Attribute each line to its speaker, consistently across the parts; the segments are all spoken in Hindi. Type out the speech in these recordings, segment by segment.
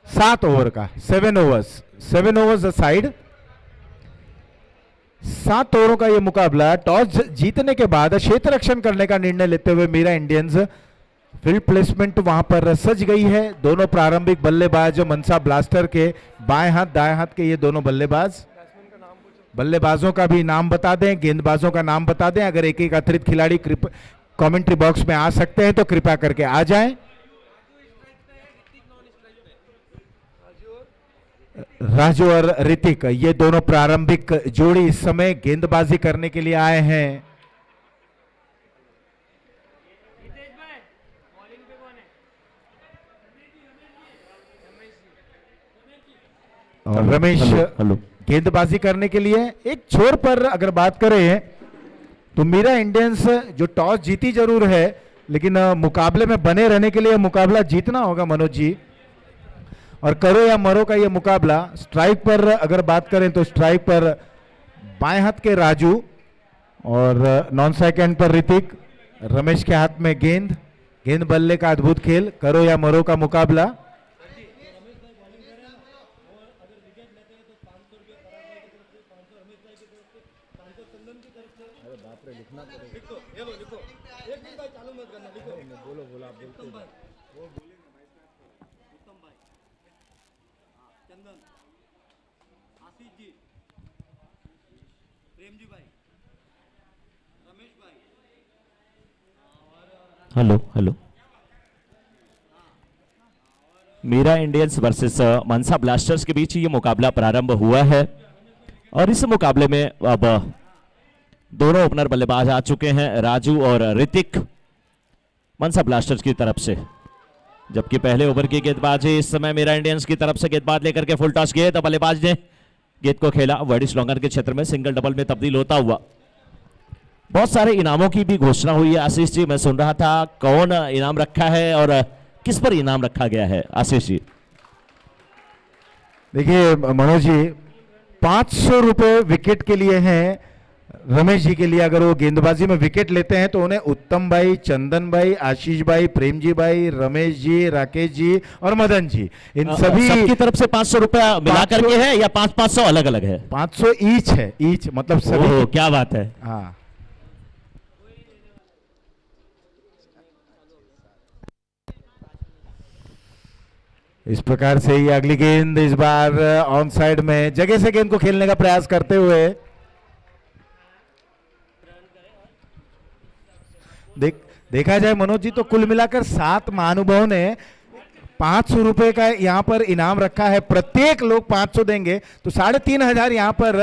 Speaker 1: 7 ओवर का, 7 ओवर्स, 7 ओवर्स साइड। 7 ओवरों का यह मुकाबला। टॉस जीतने के बाद क्षेत्र रक्षण करने का निर्णय लेते हुए मीरा इंडियंस, फील्ड प्लेसमेंट वहां पर सज गई है। दोनों प्रारंभिक बल्लेबाज मनसा ब्लास्टर के बाएं हाथ दाएं हाथ के ये दोनों बल्लेबाज। बल्लेबाजों का भी नाम बता दें, गेंदबाजों का नाम बता दें। अगर एक एक अतिरिक्त खिलाड़ी कमेंट्री बॉक्स में आ सकते हैं तो कृपया करके आ जाएं। राजू और ऋतिक, ये दोनों प्रारंभिक जोड़ी इस समय गेंदबाजी करने के लिए आए हैं। और रमेश गेंदबाजी करने के लिए। एक छोर पर अगर बात करें तो मीरा इंडियंस जो टॉस जीती जरूर है, लेकिन मुकाबले में बने रहने के लिए मुकाबला जीतना होगा मनोज जी। और करो या मरो का ये मुकाबला। स्ट्राइक पर अगर बात करें तो स्ट्राइक पर बाएं हाथ के राजू और नॉन स्ट्राइक एंड पर ऋतिक। रमेश के हाथ में गेंद, गेंद बल्ले का अद्भुत खेल, करो या मरो का मुकाबला।
Speaker 2: Hello hello. Meera Indians versus Mansa Blasters के बीच ये मुकाबला प्रारंभ हुआ है और इस मुकाबले में अब दोनों ओपनर बल्लेबाज आ चुके हैं, राजू और ऋतिक मनसा ब्लास्टर्स की तरफ से। जबकि पहले ओवर की गेंदबाजी इस समय मीरा इंडियंस की तरफ से गेंदबाज लेकर के फुल टॉस गेंद, बल्लेबाज ने गेंद को खेला वर्डिश लॉन्गर के क्षेत्र में, सिंगल डबल में तब्दील होता हुआ। बहुत सारे इनामों की भी घोषणा हुई है आशीष जी, मैं सुन रहा था। कौन इनाम रखा है और किस पर इनाम रखा गया है आशीष जी?
Speaker 1: देखिए मनोज जी, 500 रुपए विकेट के लिए हैं रमेश जी के लिए। अगर वो गेंदबाजी में विकेट लेते हैं तो उन्हें उत्तम भाई, चंदन भाई, आशीष भाई, प्रेम जी भाई, रमेश जी, राकेश जी और मदन जी, इन सभी
Speaker 2: सबकी तरफ से 500 रुपया मिला करके है या 500 अलग अलग है?
Speaker 1: 500 ईच है, ईच मतलब सभी।
Speaker 2: क्या बात है।
Speaker 1: हाँ, इस प्रकार से ये अगली गेंद इस बार ऑन साइड में जगह से गेंद को खेलने का प्रयास करते हुए देखा जाए मनोज जी तो कुल मिलाकर 7 महानुभावों ने 500 रुपए का यहां पर इनाम रखा है। प्रत्येक लोग 500 देंगे तो 3500 यहां पर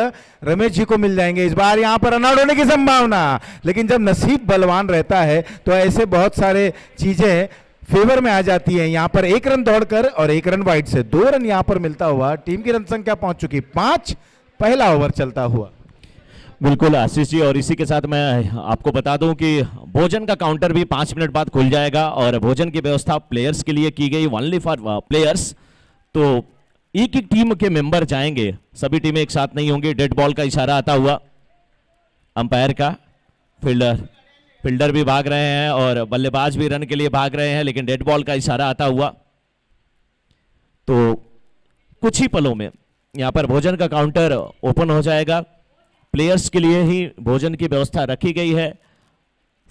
Speaker 1: रमेश जी को मिल जाएंगे। इस बार यहां पर रन आउट होने की संभावना, लेकिन जब नसीब बलवान रहता है तो ऐसे बहुत सारे चीजें फेवर में आ जाती है। यहां पर 1 रन दौड़कर और 1 रन वाइड से 2 रन यहां पर मिलता हुआ टीम की रन संख्या पहुंच चुकी 5, पहला ओवर चलता हुआ।
Speaker 2: बिल्कुल आशीष जी, और इसी के साथ मैं आपको बता दूं कि भोजन का काउंटर भी 5 मिनट बाद खुल जाएगा और भोजन की व्यवस्था प्लेयर्स के लिए की गई, ओनली फॉर प्लेयर्स। तो एक एक टीम के मेंबर जाएंगे, सभी टीमें एक साथ नहीं होंगी। डेड बॉल का इशारा आता हुआ अंपायर का, फील्डर भी भाग रहे हैं और बल्लेबाज भी रन के लिए भाग रहे हैं, लेकिन डेड बॉल का इशारा आता हुआ। तो कुछ ही पलों में यहां पर भोजन का काउंटर ओपन हो जाएगा। प्लेयर्स के लिए ही भोजन की व्यवस्था रखी गई है।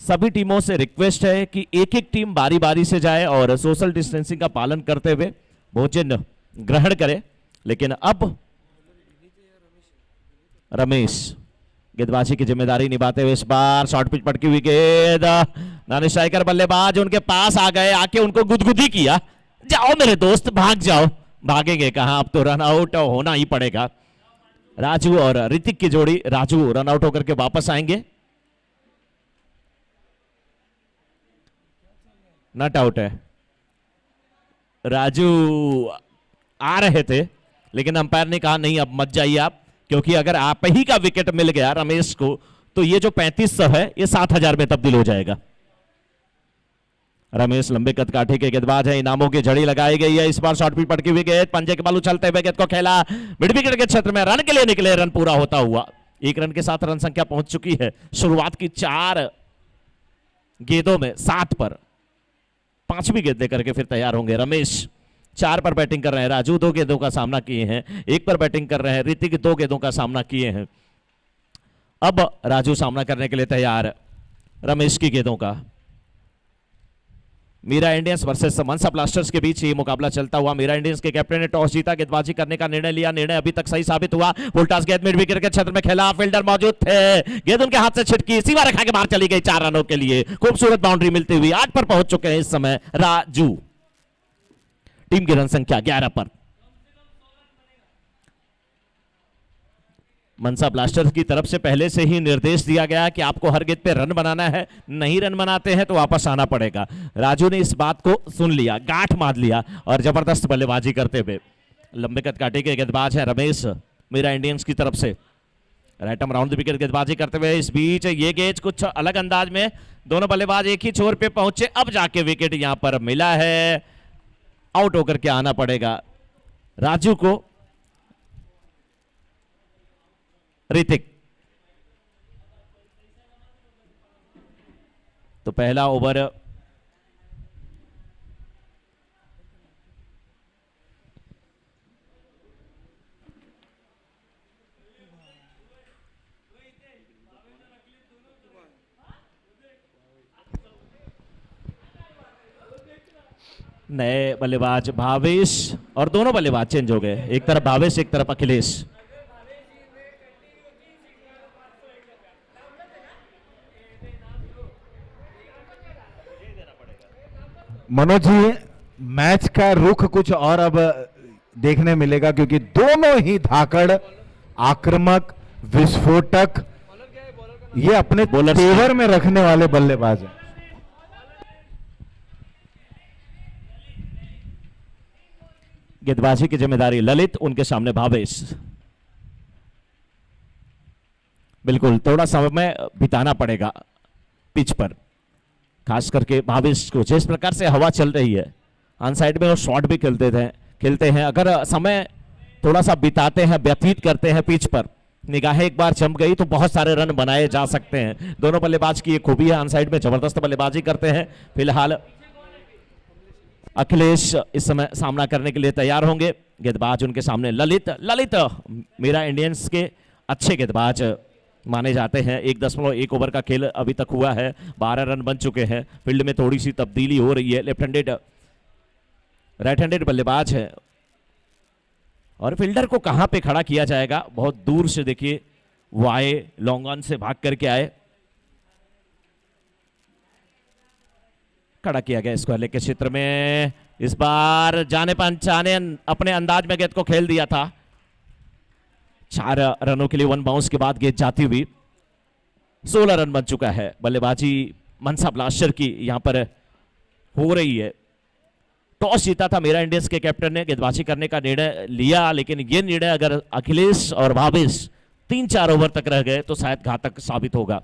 Speaker 2: सभी टीमों से रिक्वेस्ट है कि एक एक टीम बारी बारी से जाए और सोशल डिस्टेंसिंग का पालन करते हुए भोजन ग्रहण करे। लेकिन अब रमेश गेंदबाजी की जिम्मेदारी निभाते हुए इस बार शॉर्ट पिच पटकी हुई गेंद, नॉन स्ट्राइकर बल्लेबाज उनके पास आ गए, आके उनको गुदगुदी किया, जाओ मेरे दोस्त भाग जाओ। भागेंगे कहां, अब तो रन आउट होना ही पड़ेगा। राजू और ऋतिक की जोड़ी, राजू रन आउट होकर के वापस आएंगे, नॉट आउट है। राजू आ रहे थे लेकिन अंपायर ने कहा नहीं अब मत जाइए आप, क्योंकि अगर आप ही का विकेट मिल गया रमेश को तो ये जो 3500 है ये 7000 में तब्दील हो जाएगा। रमेश लंबे कद काठे के गेंदबाज है, इनामों की झड़ी लगाई गई है। इस बार शॉर्ट पिच पटकी हुई गेंद, पंजे के बल उछलते हुए गेंद को खेला, मिड विकेट के क्षेत्र में रन के लिए निकले, रन पूरा होता हुआ 1 रन के साथ रन संख्या पहुंच चुकी है। शुरुआत की 4 गेंदों में 7 पर 5वीं गेंद लेकर के फिर तैयार होंगे रमेश। 4 पर बैटिंग कर रहे हैं राजू, 2 गेंदों का सामना किए हैं। 1 पर बैटिंग कर रहे हैं ऋतिक, 2 गेंदों का सामना किए हैं। अब राजू सामना करने के लिए तैयार रमेश की गेंदों का। Meera Indians versus Mansa Blasters के बीच ये मुकाबला चलता हुआ। मीरा इंडियंस के कैप्टन ने टॉस जीता, गेंदबाजी करने का निर्णय लिया। निर्णय अभी तक सही साबित हुआ। फुलटॉस गेंद मिड विकेट के क्षेत्र में खेला, फील्डर मौजूद थे, गेंद उनके हाथ से छिटकी, सीमा रेखा के बाहर चली गई 4 रनों के लिए। खूबसूरत बाउंड्री मिलती हुई 8 पर पहुंच चुके हैं इस समय राजू। टीम की रन संख्या 11 पर। मनसा ब्लास्टर्स की तरफ से पहले से ही निर्देश दिया गया कि आपको हर गेंद पे रन बनाना है, नहीं रन बनाते हैं तो वापस आना पड़ेगा। राजू ने इस बात को सुन लिया, गांठ मार लिया और जबरदस्त बल्लेबाजी करते हुए। लंबे कद काटे के गेंदबाज है रमेश मीरा इंडियंस की तरफ से। Right arm round the wicket गेंदबाजी करते हुए। इस बीच ये गेंद कुछ अलग अंदाज में, दोनों बल्लेबाज एक ही छोर पे पहुंचे। अब जाके विकेट यहां पर मिला है, आउट होकर के आना पड़ेगा राजू को। ऋतिक तो पहला ओवर नए बल्लेबाज भावेश और दोनों बल्लेबाज चेंज हो गए, एक तरफ भावेश एक तरफ अखिलेश।
Speaker 1: मनोज जी, मैच का रुख कुछ और अब देखने मिलेगा, क्योंकि दोनों ही धाकड़, आक्रामक, विस्फोटक, ये अपने तेवर में रखने वाले बल्लेबाज हैं।
Speaker 2: गेंदबाजी की जिम्मेदारी ललित, उनके सामने भावेश। बिल्कुल थोड़ा समय बिताना पड़ेगा पिच पर, खास करके भावेश को। जिस प्रकार से हवा चल रही है ऑन साइड में, वो शॉट भी खेलते हैं। अगर समय थोड़ा सा बिताते हैं, व्यतीत करते हैं पिच पर, निगाहें एक बार जम गई तो बहुत सारे रन बनाए जा सकते हैं। दोनों बल्लेबाज की ये खूबी है, ऑन साइड में जबरदस्त बल्लेबाजी करते हैं। फिलहाल अखिलेश इस समय सामना करने के लिए तैयार होंगे। गेंदबाज उनके सामने ललित। ललित मीरा इंडियंस के अच्छे गेंदबाज माने जाते हैं। 1.1 ओवर का खेल अभी तक हुआ है, 12 रन बन चुके हैं। फील्ड में थोड़ी सी तब्दीली हो रही है। लेफ्ट हैंडेड राइट हैंडेड बल्लेबाज है और फील्डर को कहां पे खड़ा किया जाएगा, बहुत दूर से देखिए वो आए, लॉन्ग ऑन से भाग करके आए, खड़ा किया गया स्क्वायर लेग के क्षेत्र में। इस बार जाने पंचाने अपने अंदाज में गेंद को खेल दिया था। 4 रनों के लिए 1 बाउंस के बाद गेंद जाती हुई 16 रन बन चुका है। बल्लेबाजी मनसा ब्लास्टर की यहां पर हो रही है। टॉस जीता था मीरा इंडियंस के कैप्टन ने, गेंदबाजी करने का निर्णय लिया, लेकिन यह निर्णय अगर अखिलेश और भावेश 3-4 ओवर तक रह गए तो शायद घातक साबित होगा।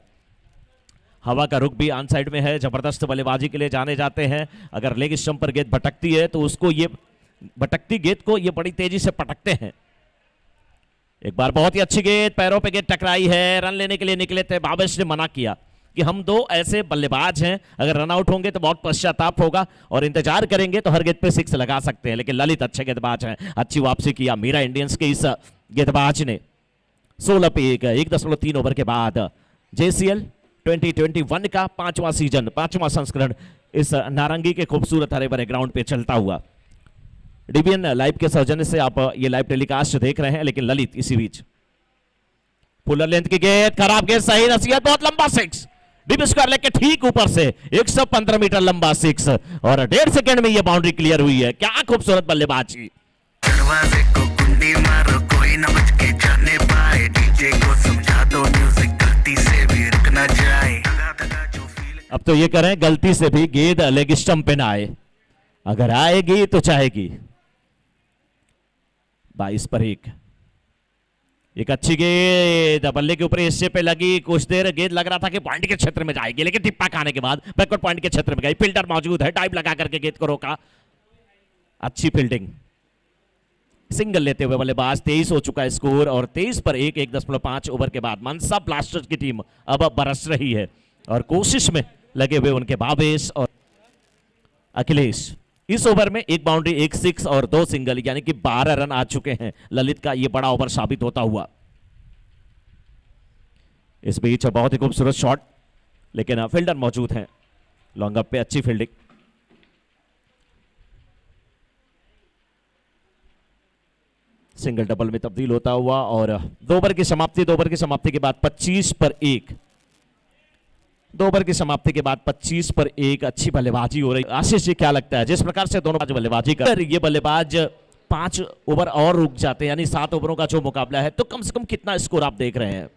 Speaker 2: हवा का रुख भी ऑन साइड में है, जबरदस्त बल्लेबाजी के लिए जाने जाते हैं। अगर लेग स्टंप पर गेंद भटकती है तो उसको ये भटकती गेंद को ये बड़ी तेजी से पटकते हैं। एक बार बहुत ही अच्छी गेंद, पैरों पे गेंद टकराई है, रन लेने के लिए निकले थे। भावेश ने मना किया कि हम 2 ऐसे बल्लेबाज हैं, अगर रन आउट होंगे तो बहुत पश्चाताप होगा और इंतजार करेंगे तो हर गेंद पे 6 लगा सकते हैं। लेकिन ललित अच्छे गेंदबाज हैं, अच्छी वापसी किया मीरा इंडियंस के इस गेंदबाज ने। 16 पे 1.3 ओवर के बाद JCL 2021 का 5वां सीजन, 5वां संस्करण इस नारंगी के खूबसूरत हरे भरे ग्राउंड पे चलता हुआ। डीबीएन लाइव के सौजन्य से आप ये लाइव टेलीकास्ट देख रहे हैं। लेकिन ललित इसी बीच फुलर लेंथ की गेंद, खराब गेंद, सही नसीहत, बहुत लंबा 6 डीप स्क्वायर लेग के ठीक ऊपर से 115 मीटर लंबा 6 और 1.5 सेकंड में ये बाउंड्री क्लियर हुई है। क्या खूबसूरत बल्लेबाजी।
Speaker 3: दरवाजे को कुंडी मारो, कोई न बच के जाने पाए, डीजे को समझा दो म्यूजिक गलती से भी रुक ना जाए।
Speaker 2: अब तो ये करें गलती से भी गेंद लेग स्टंप पे ना आए, अगर आएगी तो चाहेगी। 22 पर 1, एक अच्छी गेंद बल्ले के ऊपर हिस्से पे लगी। कुछ देर गेंद लग रहा था कि पॉइंट के क्षेत्र में जाएगी, लेकिन टिप्पा खाने के बाद बैकवर्ड पॉइंट के क्षेत्र में गई। फील्डर मौजूद है, डाइव लगा करके गेंद को रोका। अच्छी फील्डिंग, सिंगल लेते हुए बल्लेबाज। 23 हो चुका है स्कोर और 23 पर 1, 1.5 ओवर के बाद मनसा ब्लास्टर्स की टीम अब बरस रही है और कोशिश में लगे हुए उनके भावेश और अखिलेश। इस ओवर में एक बाउंड्री, एक सिक्स और 2 सिंगल, यानी कि 12 रन आ चुके हैं ललित का। ये बड़ा ओवर साबित होता हुआ। इस बीच बहुत ही खूबसूरत शॉट, लेकिन फील्डर मौजूद हैं लॉन्ग अप पे, अच्छी फील्डिंग। सिंगल डबल में तब्दील होता हुआ और 2 ओवर की समाप्ति। 2 ओवर की समाप्ति के बाद 25 पर 1। 2 ओवर की समाप्ति के बाद 25 पर 1 अच्छी बल्लेबाजी हो रही। आशीष जी, क्या लगता है जिस प्रकार से दोनों बल्लेबाजी कर, ये बल्लेबाज 5 ओवर और रुक जाते हैं, यानी 7 ओवरों का जो मुकाबला है, तो कम से कम कितना स्कोर आप देख रहे हैं?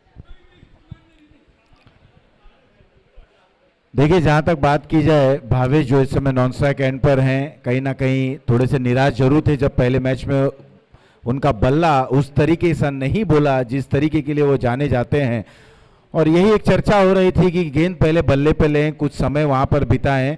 Speaker 1: देखिए, जहां तक बात की जाए, भावेश जो इस समय नॉन स्ट्राइक एंड पर हैं, कहीं ना कहीं थोड़े से निराश जरूर थे जब पहले मैच में उनका बल्ला उस तरीके से नहीं बोला जिस तरीके के लिए वो जाने जाते हैं। और यही एक चर्चा हो रही थी कि गेंद पहले बल्ले पे लें, कुछ समय वहां पर बिताएं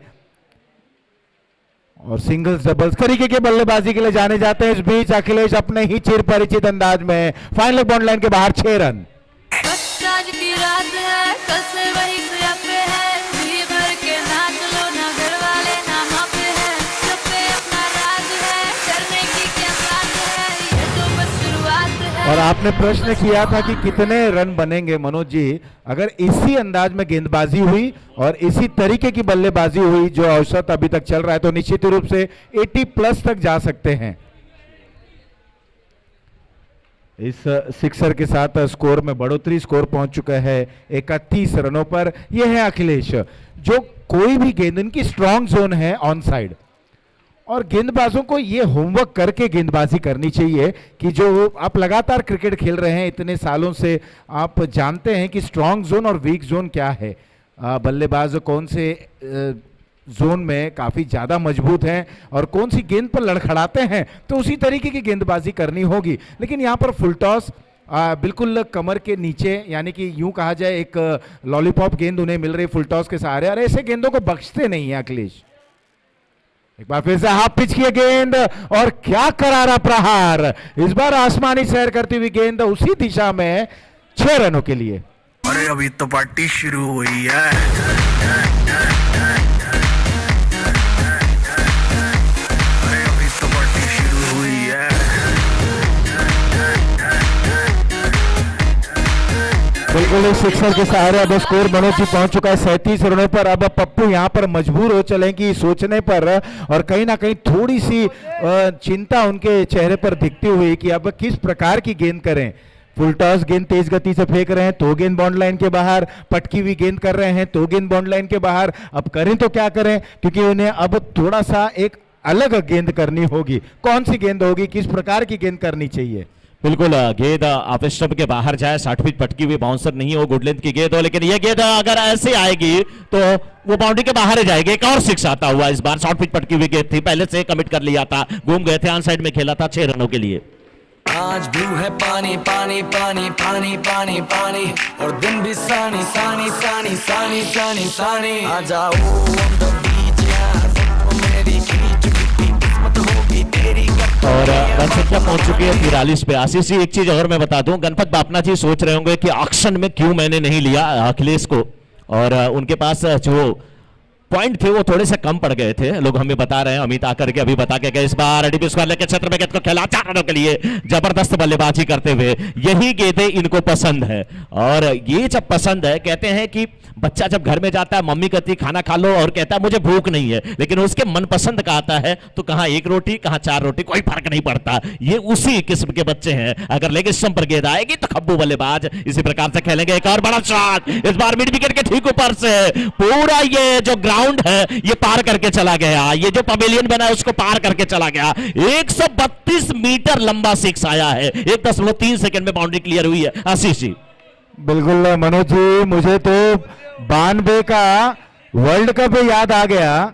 Speaker 1: और सिंगल्स डबल्स तरीके के बल्लेबाजी के लिए जाने जाते हैं। इस बीच अखिलेश अपने ही चिर परिचित अंदाज में फाइनल बॉन्ड लाइन के बाहर 6 रन।
Speaker 4: आज की रात है, कल से वही पे है, जी भर के नाच लो ना, घर वाले ना वहाँ पे है, सब पे अपना राज है, करने की क्या बात है, ये तो बस शुरुआत है।
Speaker 1: और आपने प्रश्न किया था कि कितने रन बनेंगे मनोज जी, अगर इसी अंदाज में गेंदबाजी हुई और इसी तरीके की बल्लेबाजी हुई जो औसत अभी तक चल रहा है, तो निश्चित रूप से 80 प्लस तक जा सकते हैं। इस सिक्सर के साथ स्कोर में बढ़ोतरी, स्कोर पहुंच चुका है 31 रनों पर। यह है अखिलेश, जो कोई भी गेंद, इनकी स्ट्रांग जोन है ऑन साइड, और गेंदबाजों को यह होमवर्क करके गेंदबाजी करनी चाहिए कि जो आप लगातार क्रिकेट खेल रहे हैं इतने सालों से, आप जानते हैं कि स्ट्रांग जोन और वीक जोन क्या है, बल्लेबाज कौन से जोन में काफी ज्यादा मजबूत हैं और कौन सी गेंद पर लड़खड़ाते हैं, तो उसी तरीके की गेंदबाजी करनी होगी। लेकिन यहां पर फुल टॉस बिल्कुल कमर के नीचे, यानी कि यूं कहा जाए एक लॉलीपॉप गेंद उन्हें मिल रही फुल टॉस के सहारे, और ऐसे गेंदों को बख्शते नहीं है अखिलेश। एक बार फिर से हाफ पिच की गेंद और क्या करारा प्रहार, इस बार आसमानी सैर करती हुई गेंद उसी दिशा में 6 रनों के लिए।
Speaker 3: अरे अभी तो पार्टी शुरू हुई है।
Speaker 1: बिल्कुल इस सिक्सर के सहारे अब स्कोर मनोज जी पहुंच चुका है 37 रनों पर। अब पप्पू यहां पर मजबूर हो चले कि सोचने पर, और कहीं ना कहीं थोड़ी सी चिंता उनके चेहरे पर दिखती हुई कि अब किस प्रकार की गेंद करें। फुल टॉस गेंद तेज गति से फेंक रहे हैं तो गेंद बॉन्ड लाइन के बाहर, पटकी हुई गेंद कर रहे हैं तो गेंद बॉन्ड लाइन के बाहर। अब करें तो क्या करें, क्योंकि उन्हें अब थोड़ा सा एक अलग गेंद करनी होगी। कौन सी गेंद होगी, किस प्रकार की गेंद करनी चाहिए?
Speaker 2: बिल्कुल गेंद ऑफ स्टंप के बाहर जाए, 60 फीट पटकी हुई, बाउंसर नहीं हो, गुड लेंथ की गेंद हो, लेकिन ये गेंद अगर ऐसे आएगी तो वो बाउंड्री के बाहर ही जाएगी। एक और 6 आता हुआ इस बार, 60 फीट पटकी हुई गेंद थी, पहले से कमिट कर लिया था, घूम गए थे, ऑन साइड में खेला था 6 रनों के लिए।
Speaker 5: आज ब्लू है पानी पानी पानी पानी पानी पानी, और दिन भी सानी सानी सानी सानी सानी सानी। आ जाओ on the beach यार, मेरी खींच भी किस्मत होगी तेरी।
Speaker 2: और रन संख्या पहुंच चुकी है 43 पे। आशीष जी, एक चीज और मैं बता दूं, गणपत बापना जी सोच रहे होंगे कि ऑक्शन में क्यों मैंने नहीं लिया अखिलेश को, और उनके पास जो पॉइंट थे वो थोड़े से कम पड़ गए थे, लोग हमें बता रहे हैं, अमित आकर के अभी बता के गए। इस बार डीपी स्क्वायर लेके क्षेत्र में गेंद को खेला 4 रनों के लिए, जबरदस्त बल्लेबाजी करते हुए। यही गेंदें इनको पसंद है, और ये जब पसंद है, कहते हैं कि बच्चा जब घर में जाता है, मम्मी कहती खाना खा लो, और कहता है मुझे भूख नहीं है, लेकिन उसके मनपसंद का आता है तो कहां 1 रोटी कहां 4 रोटी, कोई फर्क नहीं पड़ता। ये उसी किस्म के बच्चे हैं। अगर लेग स्टंप पर गेंद आएगी तो खब्बू बल्लेबाज इसी प्रकार से खेलेंगे। एक और बड़ा शॉट, इस बार मिड विकेट के ठीक ऊपर से पूरा ये जो ग्राउंड है ये पार करके चला गया, ये जो पवेलियन बना है उसको पार करके चला गया। 132 मीटर लंबा 6 आया है, 1.3 सेकंड में बाउंड्री क्लियर हुई है। आशीष जी,
Speaker 1: बिल्कुल मनोज जी, मुझे तो 92 का वर्ल्ड कप याद आ गया।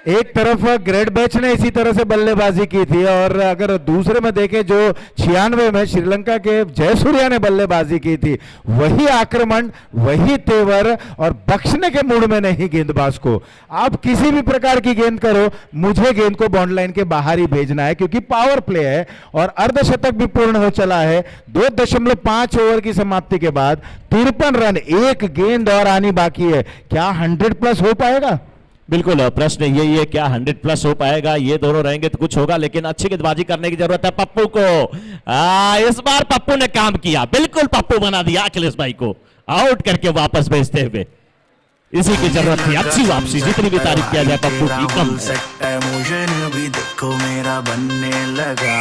Speaker 1: एक तरफ ग्रेट बैच ने इसी तरह से बल्लेबाजी की थी, और अगर दूसरे में देखें जो 96 में श्रीलंका के जयसूर्या ने बल्लेबाजी की थी, वही आक्रमण, वही तेवर, और बख्शने के मूड में नहीं गेंदबाज को। आप किसी भी प्रकार की गेंद करो, मुझे गेंद को बॉन्ड लाइन के बाहर ही भेजना है, क्योंकि पावर प्ले है और अर्धशतक भी पूर्ण हो चला है। 2.5 ओवर की समाप्ति के बाद 53 रन, एक गेंद और आनी बाकी है। क्या 100 प्लस हो पाएगा?
Speaker 2: बिल्कुल प्रश्न यही है, क्या 100+ हो पाएगा? ये दोनों रहेंगे तो कुछ होगा, लेकिन अच्छी गेंदबाजी करने की जरूरत है पप्पू को। इस बार पप्पू ने काम किया, बिल्कुल पप्पू बना दिया अखिलेश भाई को, आउट करके वापस भेजते हुए। इसी की जरूरत थी, अच्छी वापसी, जितनी भी तारीफ किया जाए पप्पू की कम।
Speaker 3: इमोशन भी देखो मेरा बनने लगा,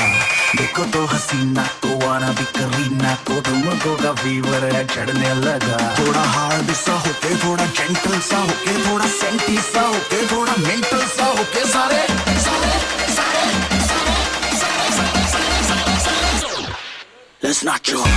Speaker 3: देखो तो हसीना तो वाना भी करीना को तुमको का फीवर है चढ़ने लगा। थोड़ा हार्ड सा होके, थोड़ा जेंटल सा होके, थोड़ा सेंटी सा होके, थोड़ा मेंटल सा होके, सारे Let's not joke.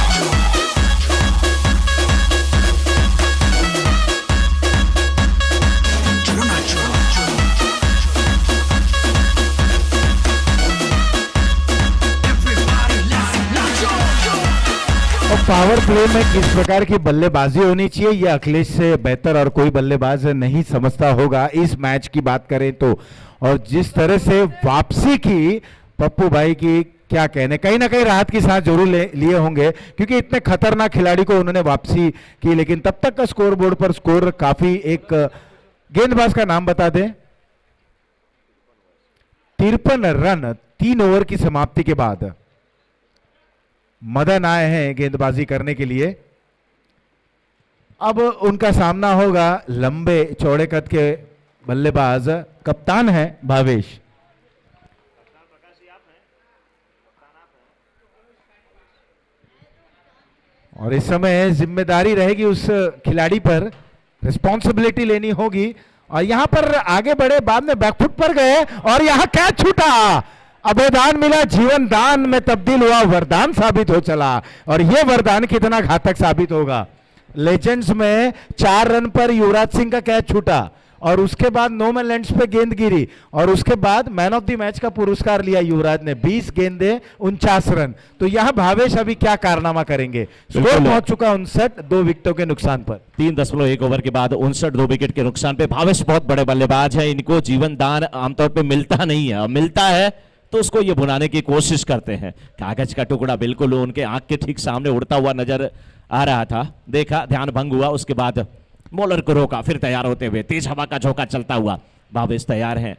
Speaker 1: और पावर प्ले में किस प्रकार की बल्लेबाजी होनी चाहिए, ये अखिलेश से बेहतर और कोई बल्लेबाज नहीं समझता होगा इस मैच की बात करें तो। और जिस तरह से वापसी की पप्पू भाई की, क्या कहने, कहीं ना कहीं राहत की सांस जरूर लिए होंगे, क्योंकि इतने खतरनाक खिलाड़ी को उन्होंने वापसी की। लेकिन तब तक का स्कोर बोर्ड पर स्कोर काफी, एक गेंदबाज का नाम बता दें, 53 रन 3 ओवर की समाप्ति के बाद मदन आए हैं गेंदबाजी करने के लिए। अब उनका सामना होगा लंबे चौड़े कद के बल्लेबाज, कप्तान है भावेश। और इस समय जिम्मेदारी रहेगी उस खिलाड़ी पर, रिस्पॉन्सिबिलिटी लेनी होगी। और यहां पर आगे बढ़े, बाद में बैकफुट पर गए और यहां कैच छूटा, अभयदान मिला, जीवन दान में तब्दील हुआ, वरदान साबित हो चला। और यह वरदान कितना घातक साबित होगा। लेजेंड्स में 4 रन पर युवराज सिंह का कैच छूटा और उसके बाद नो मैन लैंड्स पे गेंद गिरी और उसके बाद मैन ऑफ द मैच का पुरस्कार लिया युवराज ने, 20 गेंदे 49 रन। तो यहां भावेश अभी क्या कारनामा करेंगे। स्कोर पहुंच चुका 59, 2 विकेटों के नुकसान पर।
Speaker 2: 3.1 ओवर के बाद 59, 2 विकेट के नुकसान पे। भावेश बहुत बड़े बल्लेबाज है, इनको जीवन दान आमतौर पर मिलता नहीं है, मिलता है तो उसको ये भुनाने की कोशिश करते हैं। कागज का टुकड़ा बिल्कुल उनके आंख के ठीक सामने उड़ता हुआ नजर आ रहा था, देखा, ध्यान भंग हुआ, उसके बाद बॉलर को रोका, फिर तैयार होते हुए तेज हवा का झोंका चलता हुआ भावेश तैयार हैं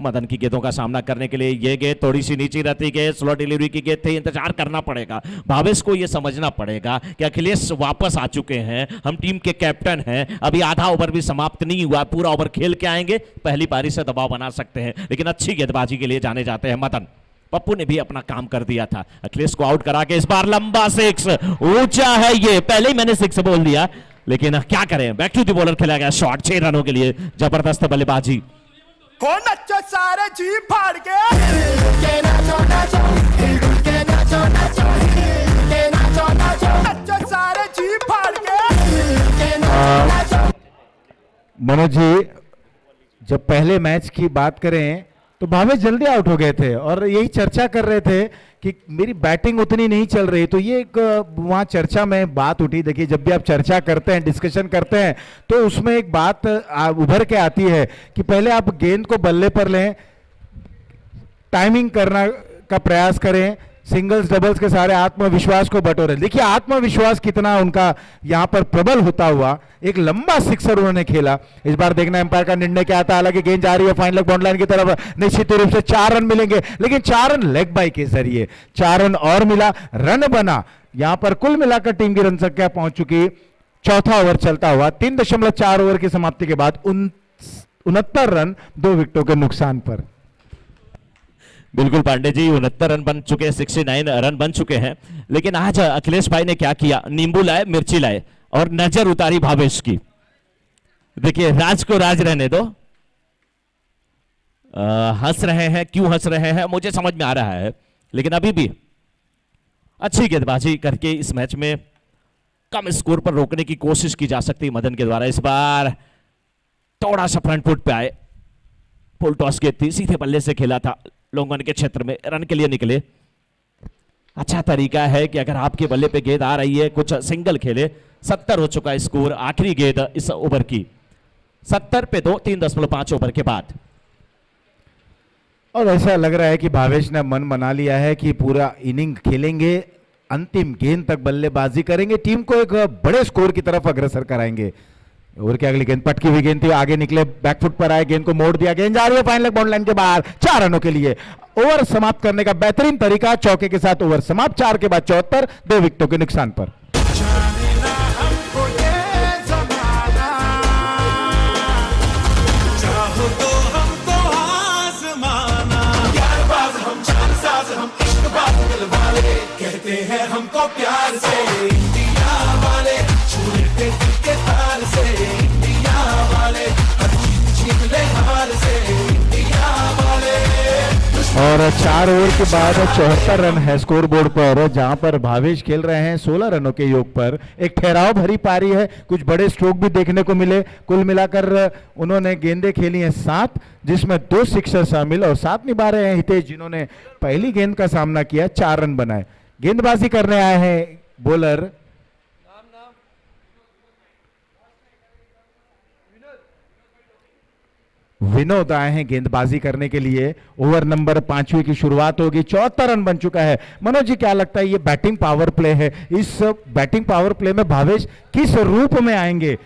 Speaker 2: मदन की गेंदों का सामना करने के लिए। ये गेंद थोड़ी सी नीचे रहती गेंद, स्लो डिलीवरी की गेंद थी, इंतजार करना पड़ेगा भावेश को। ये समझना पड़ेगा कि अखिलेश वापस आ चुके हैं, हम टीम के कैप्टन हैं, अभी आधा ओवर भी समाप्त नहीं हुआ, पूरा ओवर खेल के आएंगे, पहली पारी से दबाव बना सकते हैं। लेकिन अच्छी गेंदबाजी के लिए जाने जाते हैं मदन। पप्पू ने भी अपना काम कर दिया था, अखिलेश को आउट करा के इस बार लंबा 6 ऊंचा है, ये पहले ही मैंने 6 बोल दिया, लेकिन क्या करें, बैक टू द बॉलर खेला गया शॉट 6 रनों के लिए। जबरदस्त बल्लेबाजी।
Speaker 6: नचो सारे जी फाड़ के नाचो नाचो, नचो सारे जी फाड़ के नाचो।
Speaker 1: मनोज जी, जब पहले मैच की बात करें तो भावेश जल्दी आउट हो गए थे और यही चर्चा कर रहे थे कि मेरी बैटिंग उतनी नहीं चल रही। तो ये एक वहाँ चर्चा में बात उठी। देखिए, जब भी आप चर्चा करते हैं, डिस्कशन करते हैं, तो उसमें एक बात उभर के आती है कि पहले आप गेंद को बल्ले पर लें, टाइमिंग करना का प्रयास करें, सिंगल्स डबल्स के सारे आत्मविश्वास को बटोरें। देखिए आत्मविश्वास कितना उनका यहाँ पर प्रबल होता हुआ, एक लंबा सिक्सर उन्होंने खेला। इस बार देखना एम्पायर का निर्णय क्या आता है। हालांकि गेंद जा रही है फाइनल बाउंड लाइन की तरफ, निश्चित रूप से 4 रन मिलेंगे, लेकिन 4 रन लेग बाई के जरिए 4 रन और मिला, रन बना। यहां पर कुल मिलाकर टीम की रन संख्या पहुंच चुकी, चौथा ओवर चलता हुआ 3.4 ओवर की समाप्ति के बाद 69 रन 2 विकेटों के नुकसान पर।
Speaker 2: बिल्कुल पांडे जी, 69 रन बन चुके हैं, 69 रन बन चुके हैं। लेकिन आज अखिलेश भाई ने क्या किया, नींबू लाए, मिर्ची लाए और नजर उतारी भावेश की। देखिए, राज को राज रहने दो। हंस रहे हैं, क्यों हंस रहे हैं मुझे समझ में आ रहा है, लेकिन अभी भी अच्छी गेंदबाजी करके इस मैच में कम स्कोर पर रोकने की कोशिश की जा सकती है मदन के द्वारा। इस बार थोड़ा सा फ्रंट फुट पे आए, फुल टॉस गेंद थी, सीधे बल्ले से खेला था, लोंगन के क्षेत्र में रन के लिए निकले। अच्छा तरीका है कि अगर आपके बल्ले पे गेंद आ रही है, कुछ सिंगल खेले। 70 हो चुका स्कोर, आखिरी गेंद इस ओवर की, 70 पे 2, 3.5 ओवर के बाद।
Speaker 1: और ऐसा लग रहा है कि भावेश ने मन बना लिया है कि पूरा इनिंग खेलेंगे, अंतिम गेंद तक बल्लेबाजी करेंगे, टीम को एक बड़े स्कोर की तरफ अग्रसर कराएंगे। ओवर की अगली गेंद पटकी हुई गेंद थी, आगे निकले, बैकफुट पर आए, गेंद को मोड़ दिया, गेंद जा रही है फाइनल बाउंड लाइन के बाहर, 4 रनों के लिए। ओवर समाप्त करने का बेहतरीन तरीका, चौके के साथ ओवर समाप्त, 4 के बाद 74, 2 विकेटों के नुकसान पर।
Speaker 6: कहते हैं हमको प्यार से इंडिया वाले, छूटे दिल के तार से इंडिया वाले, हर चीज ले हार से इंडिया वाले।
Speaker 1: और 4 ओवर के बाद 74 रन है स्कोर बोर्ड पर, जहां पर भावेश खेल रहे हैं 16 रनों के योग पर। एक ठहराव भरी पारी है, कुछ बड़े स्ट्रोक भी देखने को मिले। कुल मिलाकर उन्होंने गेंदें खेली हैं 7, जिसमें 2 सिक्सर शामिल, और 7 निभा रहे हैं हितेश, जिन्होंने पहली गेंद का सामना किया, 4 रन बनाए। गेंदबाजी करने आए हैं बॉलर विनोद, आए हैं गेंदबाजी करने के लिए। ओवर नंबर 5वीं की शुरुआत होगी, 74 रन बन चुका है। मनोज जी, क्या लगता है ये बैटिंग पावर प्ले है, इस बैटिंग पावर प्ले में भावेश किस रूप में आएंगे?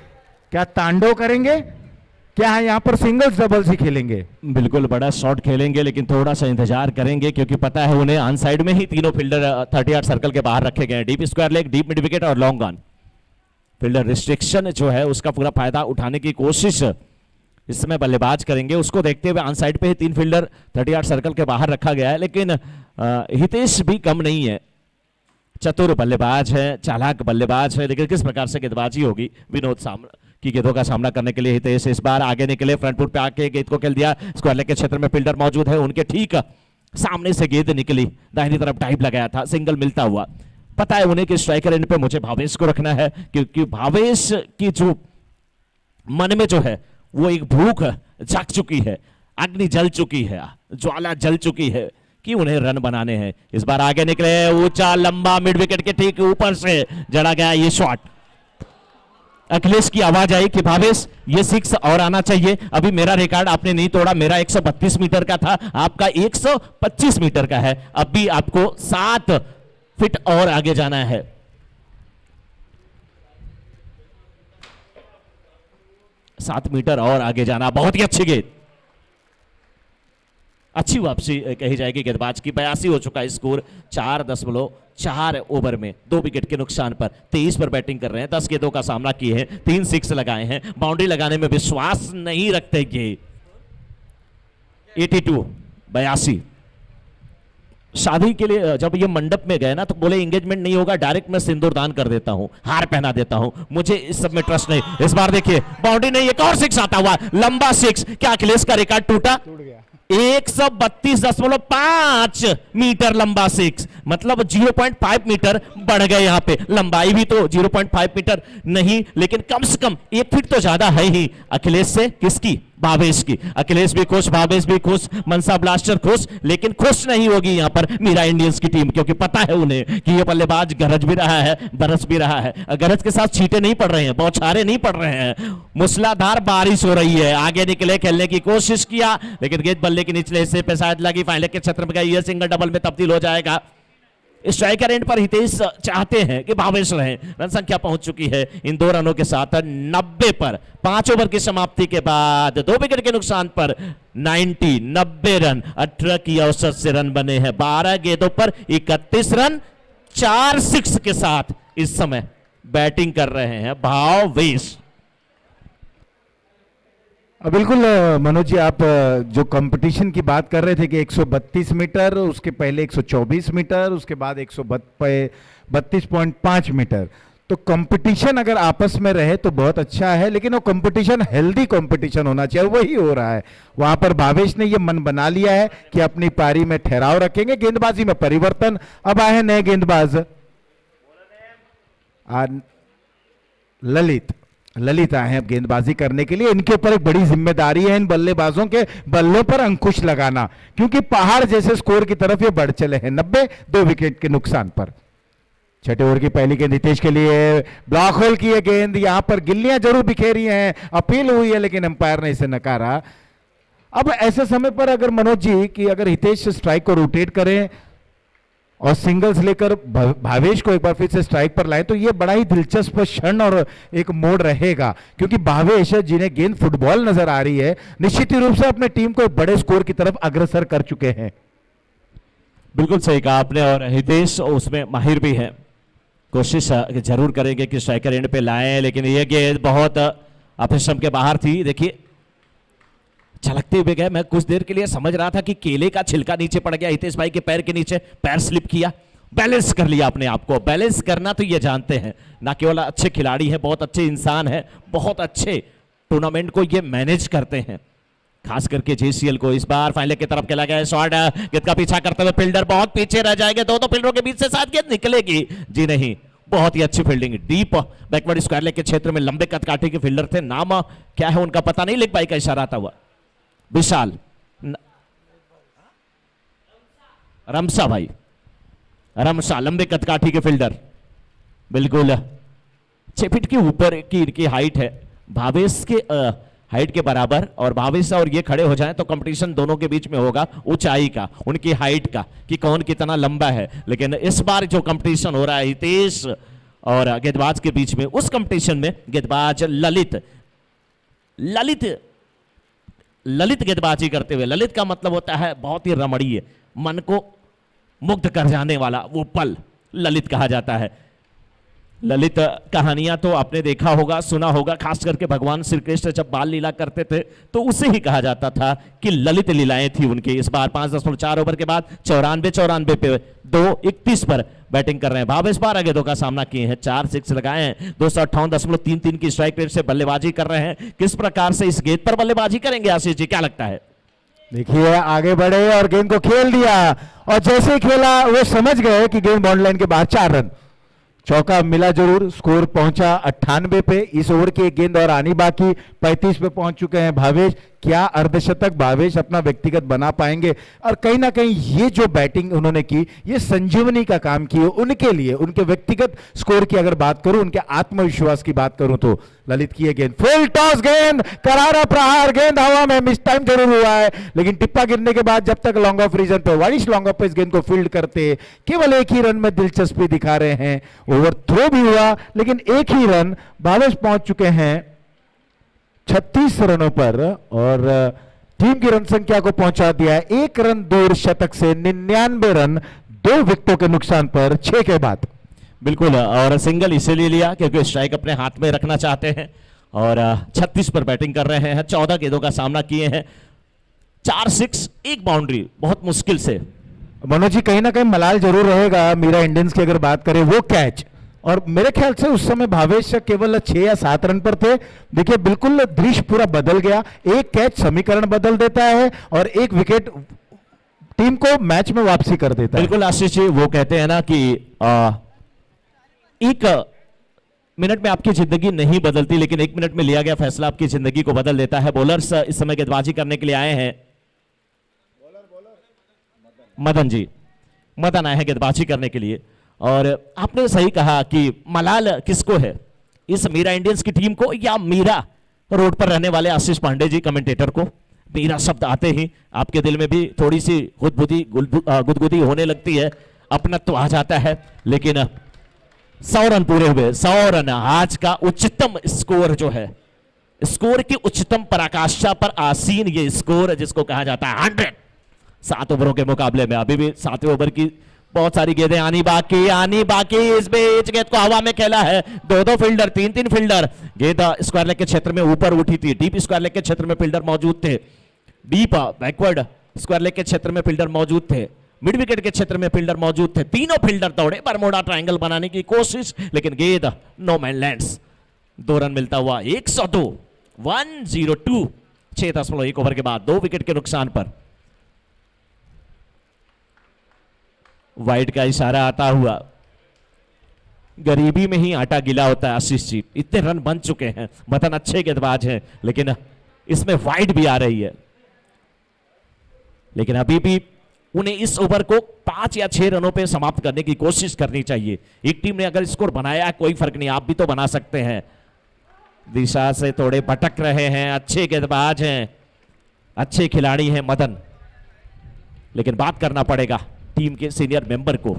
Speaker 1: क्या तांडव करेंगे, क्या यहाँ पर सिंगल्स डबल्स ही खेलेंगे?
Speaker 2: बिल्कुल बड़ा शॉट खेलेंगे, लेकिन थोड़ा सा इंतजार करेंगे, क्योंकि पता है उन्हें ऑन साइड में ही तीनों फील्डर 30 यार्ड सर्कल के बाहर रखे गए हैं। Deep square leg, deep mid wicket और लॉन्ग ऑन। फील्डर रिस्ट्रिक्शन जो है उसका पूरा फायदा उठाने की कोशिश इस समय बल्लेबाज करेंगे। उसको देखते हुए ऑन साइड पे ही 3 फील्डर 30 यार्ड सर्कल के बाहर रखा गया है, लेकिन हितेश भी कम नहीं है, चतुर बल्लेबाज है, चालाक बल्लेबाज है। लेकिन किस प्रकार से गेंदबाजी होगी विनोद की गेंदों का सामना करने के लिए हितेश इस बार आगे निकले, फ्रंट फुट पे आके गेंद को खेल दिया। स्क्वायर लेग के क्षेत्र में फील्डर मौजूद है, उनके ठीक सामने से गेंद निकली, दाहिनी तरफ डाइव लगाया था, सिंगल मिलता हुआ। पता है उन्हें कि स्ट्राइकर एंड पे मुझे भावेश को रखना है, क्योंकि भावेश की जो मन में जो है वो एक भूख जाग चुकी है, अग्नि जल चुकी है, ज्वाला जल चुकी है कि उन्हें रन बनाने हैं। इस बार आगे निकले, ऊंचा लंबा मिड विकेट के ठीक ऊपर से जड़ा गया ये शॉट। अखिलेश की आवाज आई कि भावेश ये 6 और आना चाहिए। अभी मेरा रिकॉर्ड आपने नहीं तोड़ा, मेरा 132 मीटर का था, आपका 125 मीटर का है। अब भी आपको 7 फीट और आगे जाना है। सात मीटर और आगे जाना। बहुत ही अच्छी गेंद, अच्छी वापसी कही जाएगी गेंदबाज की। 82 हो चुका है स्कोर 4.4 ओवर में 2 विकेट के नुकसान पर। 23 पर बैटिंग कर रहे हैं, 10 गेंदों का सामना किए हैं, 3 सिक्स लगाए हैं, बाउंड्री लगाने में विश्वास नहीं रखते ये। 82 शादी के लिए जब ये मंडप में गए ना तो बोले एंगेजमेंट नहीं होगा, डायरेक्ट मैं सिंदूर दान कर देता हूं, हार पहना देता हूं, मुझे इस सब में ट्रस्ट नहीं। इस बार देखिए बाउंड्री नहीं, एक और 6 आता हुआ, लंबा 6। क्या अखिलेश का रिकॉर्ड टूट गया? 132.5 मीटर लंबा 6, मतलब 0.5 मीटर बढ़ गए। यहां पे लंबाई भी तो 0.5 मीटर नहीं, लेकिन कम से कम 1 फीट तो ज्यादा है ही अखिलेश से। किसकी? भावेश की। अखिलेश भी खुश, भावेश भी खुश, मनसा ब्लास्टर खुश, लेकिन खुश नहीं होगी यहां पर मीरा इंडियंस की टीम, क्योंकि पता है उन्हें कि ये बल्लेबाज गरज भी रहा है, बरस भी रहा है। गरज के साथ छींटे नहीं पड़ रहे हैं, बौछारे नहीं पड़ रहे हैं, मूसलाधार बारिश हो रही है। आगे निकले, खेलने की कोशिश किया, लेकिन गेंद बल्ले के निचले हिस्से पे शायद लगी, फाइनल के क्षेत्र में गई, ये सिंगल डबल में तब्दील हो जाएगा। स्ट्राइकर एंड पर हितेश चाहते हैं कि भावेश रहे। रन संख्या पहुंच चुकी है इन 2 रनों के साथ 90 पर। 5 ओवर की समाप्ति के बाद 2 विकेट के नुकसान पर 90 रन 18 की औसत से रन बने हैं। 12 गेंदों पर 31 रन, 4 सिक्स के साथ इस समय बैटिंग कर रहे हैं भावेश।
Speaker 1: बिल्कुल मनोज जी, आप जो कंपटीशन की बात कर रहे थे कि 132 मीटर, उसके पहले 124 मीटर, उसके बाद 132.5 मीटर, तो कंपटीशन अगर आपस में रहे तो बहुत अच्छा है, लेकिन वो कंपटीशन हेल्दी कंपटीशन होना चाहिए, वही हो रहा है। वहां पर भावेश ने ये मन बना लिया है कि अपनी पारी में ठहराव रखेंगे, गेंदबाजी में परिवर्तन। अब आए नए गेंदबाज ललित आए हैं अब गेंदबाजी करने के लिए। इनके ऊपर एक बड़ी जिम्मेदारी है इन बल्लेबाजों के बल्लों पर अंकुश लगाना, क्योंकि पहाड़ जैसे स्कोर की तरफ ये बढ़ चले हैं। 90, 2 विकेट के नुकसान पर। 6 ओवर की पहली गेंद हितेश के लिए, ब्लॉक होल की ये गेंद, यहां पर गिल्लियां जरूर बिखेरी हैं, अपील हुई है, लेकिन अंपायर ने इसे नकारा। अब ऐसे समय पर अगर मनोज जी कि अगर हितेश स्ट्राइक को रोटेट करें और सिंगल्स लेकर भावेश को एक बार फिर से स्ट्राइक पर लाए तो ये बड़ा ही दिलचस्प क्षण और एक मोड़ रहेगा, क्योंकि भावेश जिन्हें गेंद फुटबॉल नजर आ रही है निश्चित ही रूप से अपने टीम को एक बड़े स्कोर की तरफ अग्रसर कर चुके हैं।
Speaker 2: बिल्कुल सही कहा आपने, और हितेश उसमें माहिर भी है। कोशिश जरूर करेंगे कि स्ट्राइकर एंड पे लाएं, लेकिन ये गेंद बहुत अपने श्रम के बाहर थी। देखिए छलकते हुए गए, मैं कुछ देर के लिए समझ रहा था कि केले का छिलका नीचे पड़ गया हितेश भाई के पैर के नीचे, पैर स्लिप किया, बैलेंस कर लिया अपने आप को। बैलेंस करना तो ये जानते हैं, ना केवल अच्छे खिलाड़ी हैं, बहुत अच्छे इंसान हैं, बहुत अच्छे टूर्नामेंट को ये मैनेज करते हैं, खास करके जेसीएल को। इस बार फाइनल की तरफ खेला गया शॉट, गेंद का पीछा करते हुए फील्डर बहुत पीछे रह जाएंगे, दो फील्डरों के बीच से साथ गेंद निकलेगी, जी नहीं, बहुत ही अच्छी fielding. Deep backward square leg के क्षेत्र में लंबे कदकाठी के फील्डर थे, नाम क्या है उनका पता नहीं, लेग बाई का इशारा आता हुआ विशाल रमसा भाई, रमसा लंबे कदकाठी के फील्डर, बिल्कुल 6 फीट के ऊपर की इनकी हाइट है, भावेश के हाइट के बराबर। और भावेश और ये खड़े हो जाएं तो कंपटीशन दोनों के बीच में होगा ऊंचाई का, उनकी हाइट का, कि कौन कितना लंबा है। लेकिन इस बार जो कंपटीशन हो रहा है हितेश और गेंदबाज के बीच में, उस कंपटीशन में गेंदबाज ललित गेंदबाजी करते हुए, ललित का मतलब होता है बहुत ही रमणीय, मन को मुग्ध कर जाने वाला वो पल ललित कहा जाता है। ललित कहानियां तो आपने देखा होगा, सुना होगा, खास करके भगवान श्री कृष्ण जब बाल लीला करते थे तो उसे ही कहा जाता था कि ललित लीलाएं थी उनकी। इस बार 5.4 ओवर के बाद 94 पे 2:31 पर बैटिंग कर रहे हैं भावेश। 12 गेंदों का सामना किए हैं, 4 6 लगाए हैं, 258.33 की स्ट्राइक रेट से बल्लेबाजी कर रहे हैं। किस प्रकार से इस गेंद पर बल्लेबाजी करेंगे आशीष जी, क्या लगता है?
Speaker 1: देखिए आगे बढ़े और गेंद को खेल दिया, और जैसे ही खेला वो समझ गए कि गेंद बाउंड्री लाइन के बाहर। 4 रन, चौका मिला जरूर, स्कोर पहुंचा 98 पे। इस ओवर की एक गेंद और आनी बाकी, 35 पे पहुंच चुके हैं भावेश। क्या अर्धशतक भावेश अपना व्यक्तिगत बना पाएंगे? और कहीं ना कहीं ये जो बैटिंग उन्होंने की, ये संजीवनी का काम की उनके लिए, उनके व्यक्तिगत स्कोर की अगर बात करूं, उनके आत्मविश्वास की बात करूं तो ललित की ये गेंद, फुल टॉस गेंद, करारा प्रहार, गेंद हवा में, मिस टाइम जरूर हुआ है, लेकिन टिप्पा गिरने के बाद जब तक लॉन्ग ऑफ रीजन पे, वाइस लॉन्ग ऑफ पे इस गेंद को फील्ड करते, केवल एक ही रन में दिलचस्पी दिखा रहे हैं। ओवर थ्रो भी हुआ, लेकिन एक ही रन, भावेश पहुंच चुके हैं 36 रनों पर, और टीम की रन संख्या को पहुंचा दिया है 1 रन दूर शतक से। 99 रन 2 विकेटों के नुकसान पर 6 के बाद।
Speaker 2: बिल्कुल, और सिंगल इसीलिए लिया क्योंकि स्ट्राइक अपने हाथ में रखना चाहते हैं, और 36 पर बैटिंग कर रहे हैं। 14 गेंदों का सामना किए हैं, 4 6 1 बाउंड्री, बहुत मुश्किल से।
Speaker 1: मनोज जी, कहीं ना कहीं मलाल जरूर रहेगा मीरा इंडियंस की अगर बात करें, वो कैच, और मेरे ख्याल से उस समय भावेश केवल 6 या 7 रन पर थे। देखिए बिल्कुल दृश्य पूरा बदल गया, एक कैच समीकरण बदल देता है और एक विकेट टीम को मैच में वापसी कर देता है।
Speaker 2: बिल्कुल आशीष जी, वो कहते हैं ना कि 1 मिनट में आपकी जिंदगी नहीं बदलती, लेकिन 1 मिनट में लिया गया फैसला आपकी जिंदगी को बदल देता है। बॉलर्स इस समय गेंदबाजी करने के लिए आए हैं, मदन जी, मदन आए हैं गेंदबाजी करने के लिए। और आपने सही कहा कि मलाल किसको है, इस मीरा इंडियंस की टीम को या मीरा रोड पर रहने वाले आशीष पांडे जी कमेंटेटर को? मीरा शब्द आते ही आपके दिल में भी थोड़ी सी गुदगुदी होने लगती है, अपनत्व आ जाता है। लेकिन 100 रन पूरे हुए, 100 रन, आज का उच्चतम स्कोर जो है, स्कोर की उच्चतम पराकाष्ठा पर आसीन ये स्कोर जिसको कहा जाता है 100। 7 ओवरों के मुकाबले में अभी भी 7वें ओवर की बहुत सारी गेंदें आनी बाकी। इस बीच गेंद को हवा में खेला है, 2 फील्डर, 3 फील्डर। गेंद स्क्वायर लेग के क्षेत्र में ऊपर उठी थी, डीप स्क्वायर लेग के क्षेत्र में फील्डर मौजूद थे, डीप बैकवर्ड स्क्वायर लेग के क्षेत्र में फील्डर मौजूद थे, मिड विकेट के क्षेत्र में फील्डर मौजूद थे। तीनों फील्डर दौड़े, बरमोडा ट्रायंगल बनाने की कोशिश, लेकिन गेंद नो मैन लैंड्स। 2 रन मिलता हुआ 102, 102, 6.1 ओवर के बाद 2 विकेट के नुकसान पर। वाइड का इशारा आता हुआ, गरीबी में ही आटा गिला होता है आशीष जी। इतने रन बन चुके हैं, मदन अच्छे गेंदबाज हैं, लेकिन इसमें वाइड भी आ रही है। लेकिन अभी भी उन्हें इस ओवर को 5 या 6 रनों पे समाप्त करने की कोशिश करनी चाहिए। एक टीम ने अगर स्कोर बनाया, कोई फर्क नहीं, आप भी तो बना सकते हैं। दिशा से थोड़े भटक रहे हैं, अच्छे गेंदबाज हैं, अच्छे खिलाड़ी हैं मदन, लेकिन बात करना पड़ेगा टीम के सीनियर मेंबर को,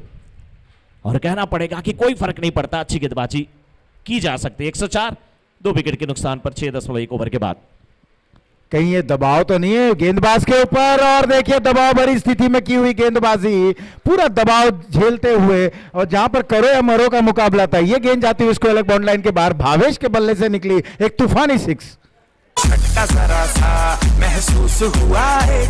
Speaker 2: और कहना पड़ेगा कि कोई फर्क नहीं पड़ता, अच्छी गेंदबाजी की जा सकती है। 104, 2 विकेट के नुकसान पर 6.1 ओवर के बाद।
Speaker 1: कहीं ये दबाव तो नहीं है गेंदबाज के ऊपर, और देखिए दबाव भरी स्थिति में की हुई गेंदबाजी, पूरा दबाव झेलते हुए, और जहां पर करो या मरो का मुकाबला था, ये गेंद जाती हुई उसको अलग बाउंड लाइन के बाहर भावेश के बल्ले से निकली एक तूफानी 6।
Speaker 6: झटका जरा सा महसूस हुआ है,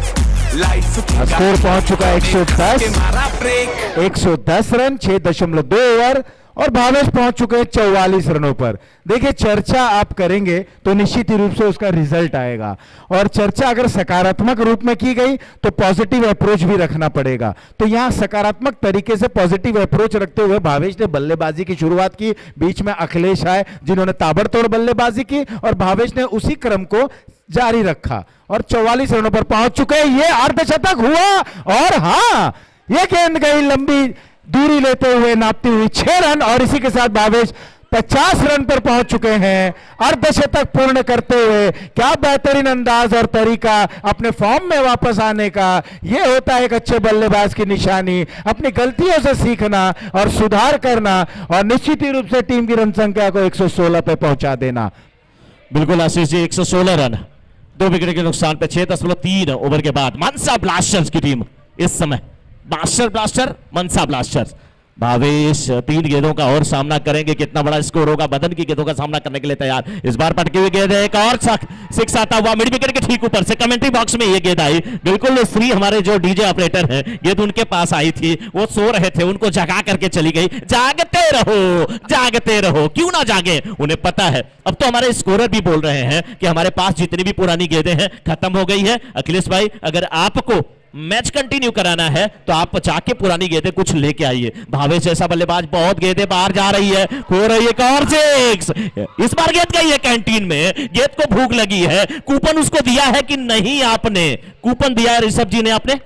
Speaker 6: लाइफ की
Speaker 1: स्कोर पहुंच चुका है 110,
Speaker 6: मारा ब्रेक।
Speaker 1: 110 रन 6.2 ओवर, और भावेश पहुंच चुके हैं 44 रनों पर। देखिए चर्चा आप करेंगे तो निश्चित ही रूप से उसका रिजल्ट आएगा, और चर्चा अगर सकारात्मक रूप में की गई तो पॉजिटिव अप्रोच भी रखना पड़ेगा। तो यहां सकारात्मक तरीके से पॉजिटिव अप्रोच रखते हुए भावेश ने बल्लेबाजी की शुरुआत की, बीच में अखिलेश आए जिन्होंने ताबड़तोड़ बल्लेबाजी की, और भावेश ने उसी क्रम को जारी रखा और 44 रनों पर पहुंच चुके हैं। ये अर्धशतक हुआ, और हां ये गेंद गई लंबी दूरी लेते हुए, नापती हुई 6 रन, और इसी के साथ भावेश 50 रन पर पहुंच चुके हैं अर्धशतक पूर्ण करते हुए। क्या बेहतरीन अंदाज और तरीका अपने फॉर्म में वापस आने का, यह होता है एक अच्छे बल्लेबाज की निशानी, अपनी गलतियों से सीखना और सुधार करना, और निश्चित ही रूप से टीम की रन संख्या को 116 पे पहुंचा देना।
Speaker 2: बिल्कुल आशीष जी, 116 रन 2 विकेट के नुकसान पे 6.3 ओवर के बाद मनसा ब्लास्टर्स की टीम इस समय मास्टर ब्लास्टर मनसा ब्लास्टर्स। भावेश 3 गेंदों का और सामना करेंगे, कितना बड़ा स्कोर होगा, बदन की गेंदों का सामना करने के लिए तैयार। इस बार पटकी हुई गेंद है, एक और सिक्स आता हुआ मिड विकेट के ठीक ऊपर से कमेंट्री बॉक्स में ये गेंद आई, बिल्कुल श्री हमारे जो डीजे ऑपरेटर हैं, गेंद उनके पास आई थी, वो सो रहे थे, उनको जगा करके चली गई। जागते रहो, जागते रहो, क्यों ना जागे, उन्हें पता है। अब तो हमारे स्कोरर भी बोल रहे हैं कि हमारे पास जितनी भी पुरानी गेंदें हैं खत्म हो गई है। अखिलेश भाई, अगर आपको मैच कंटिन्यू कराना है तो आप जाके पुरानी गेंदें कुछ लेके आइए। भावेश जैसा बल्लेबाज, बहुत गेंदें बाहर जा रही है, खो रही है, एक और 6। इस बार गेंद गई है कैंटीन में, गेंद को भूख लगी है। कूपन उसको दिया है कि नहीं? आपने कूपन दिया है ऋषभ जी ने? आपने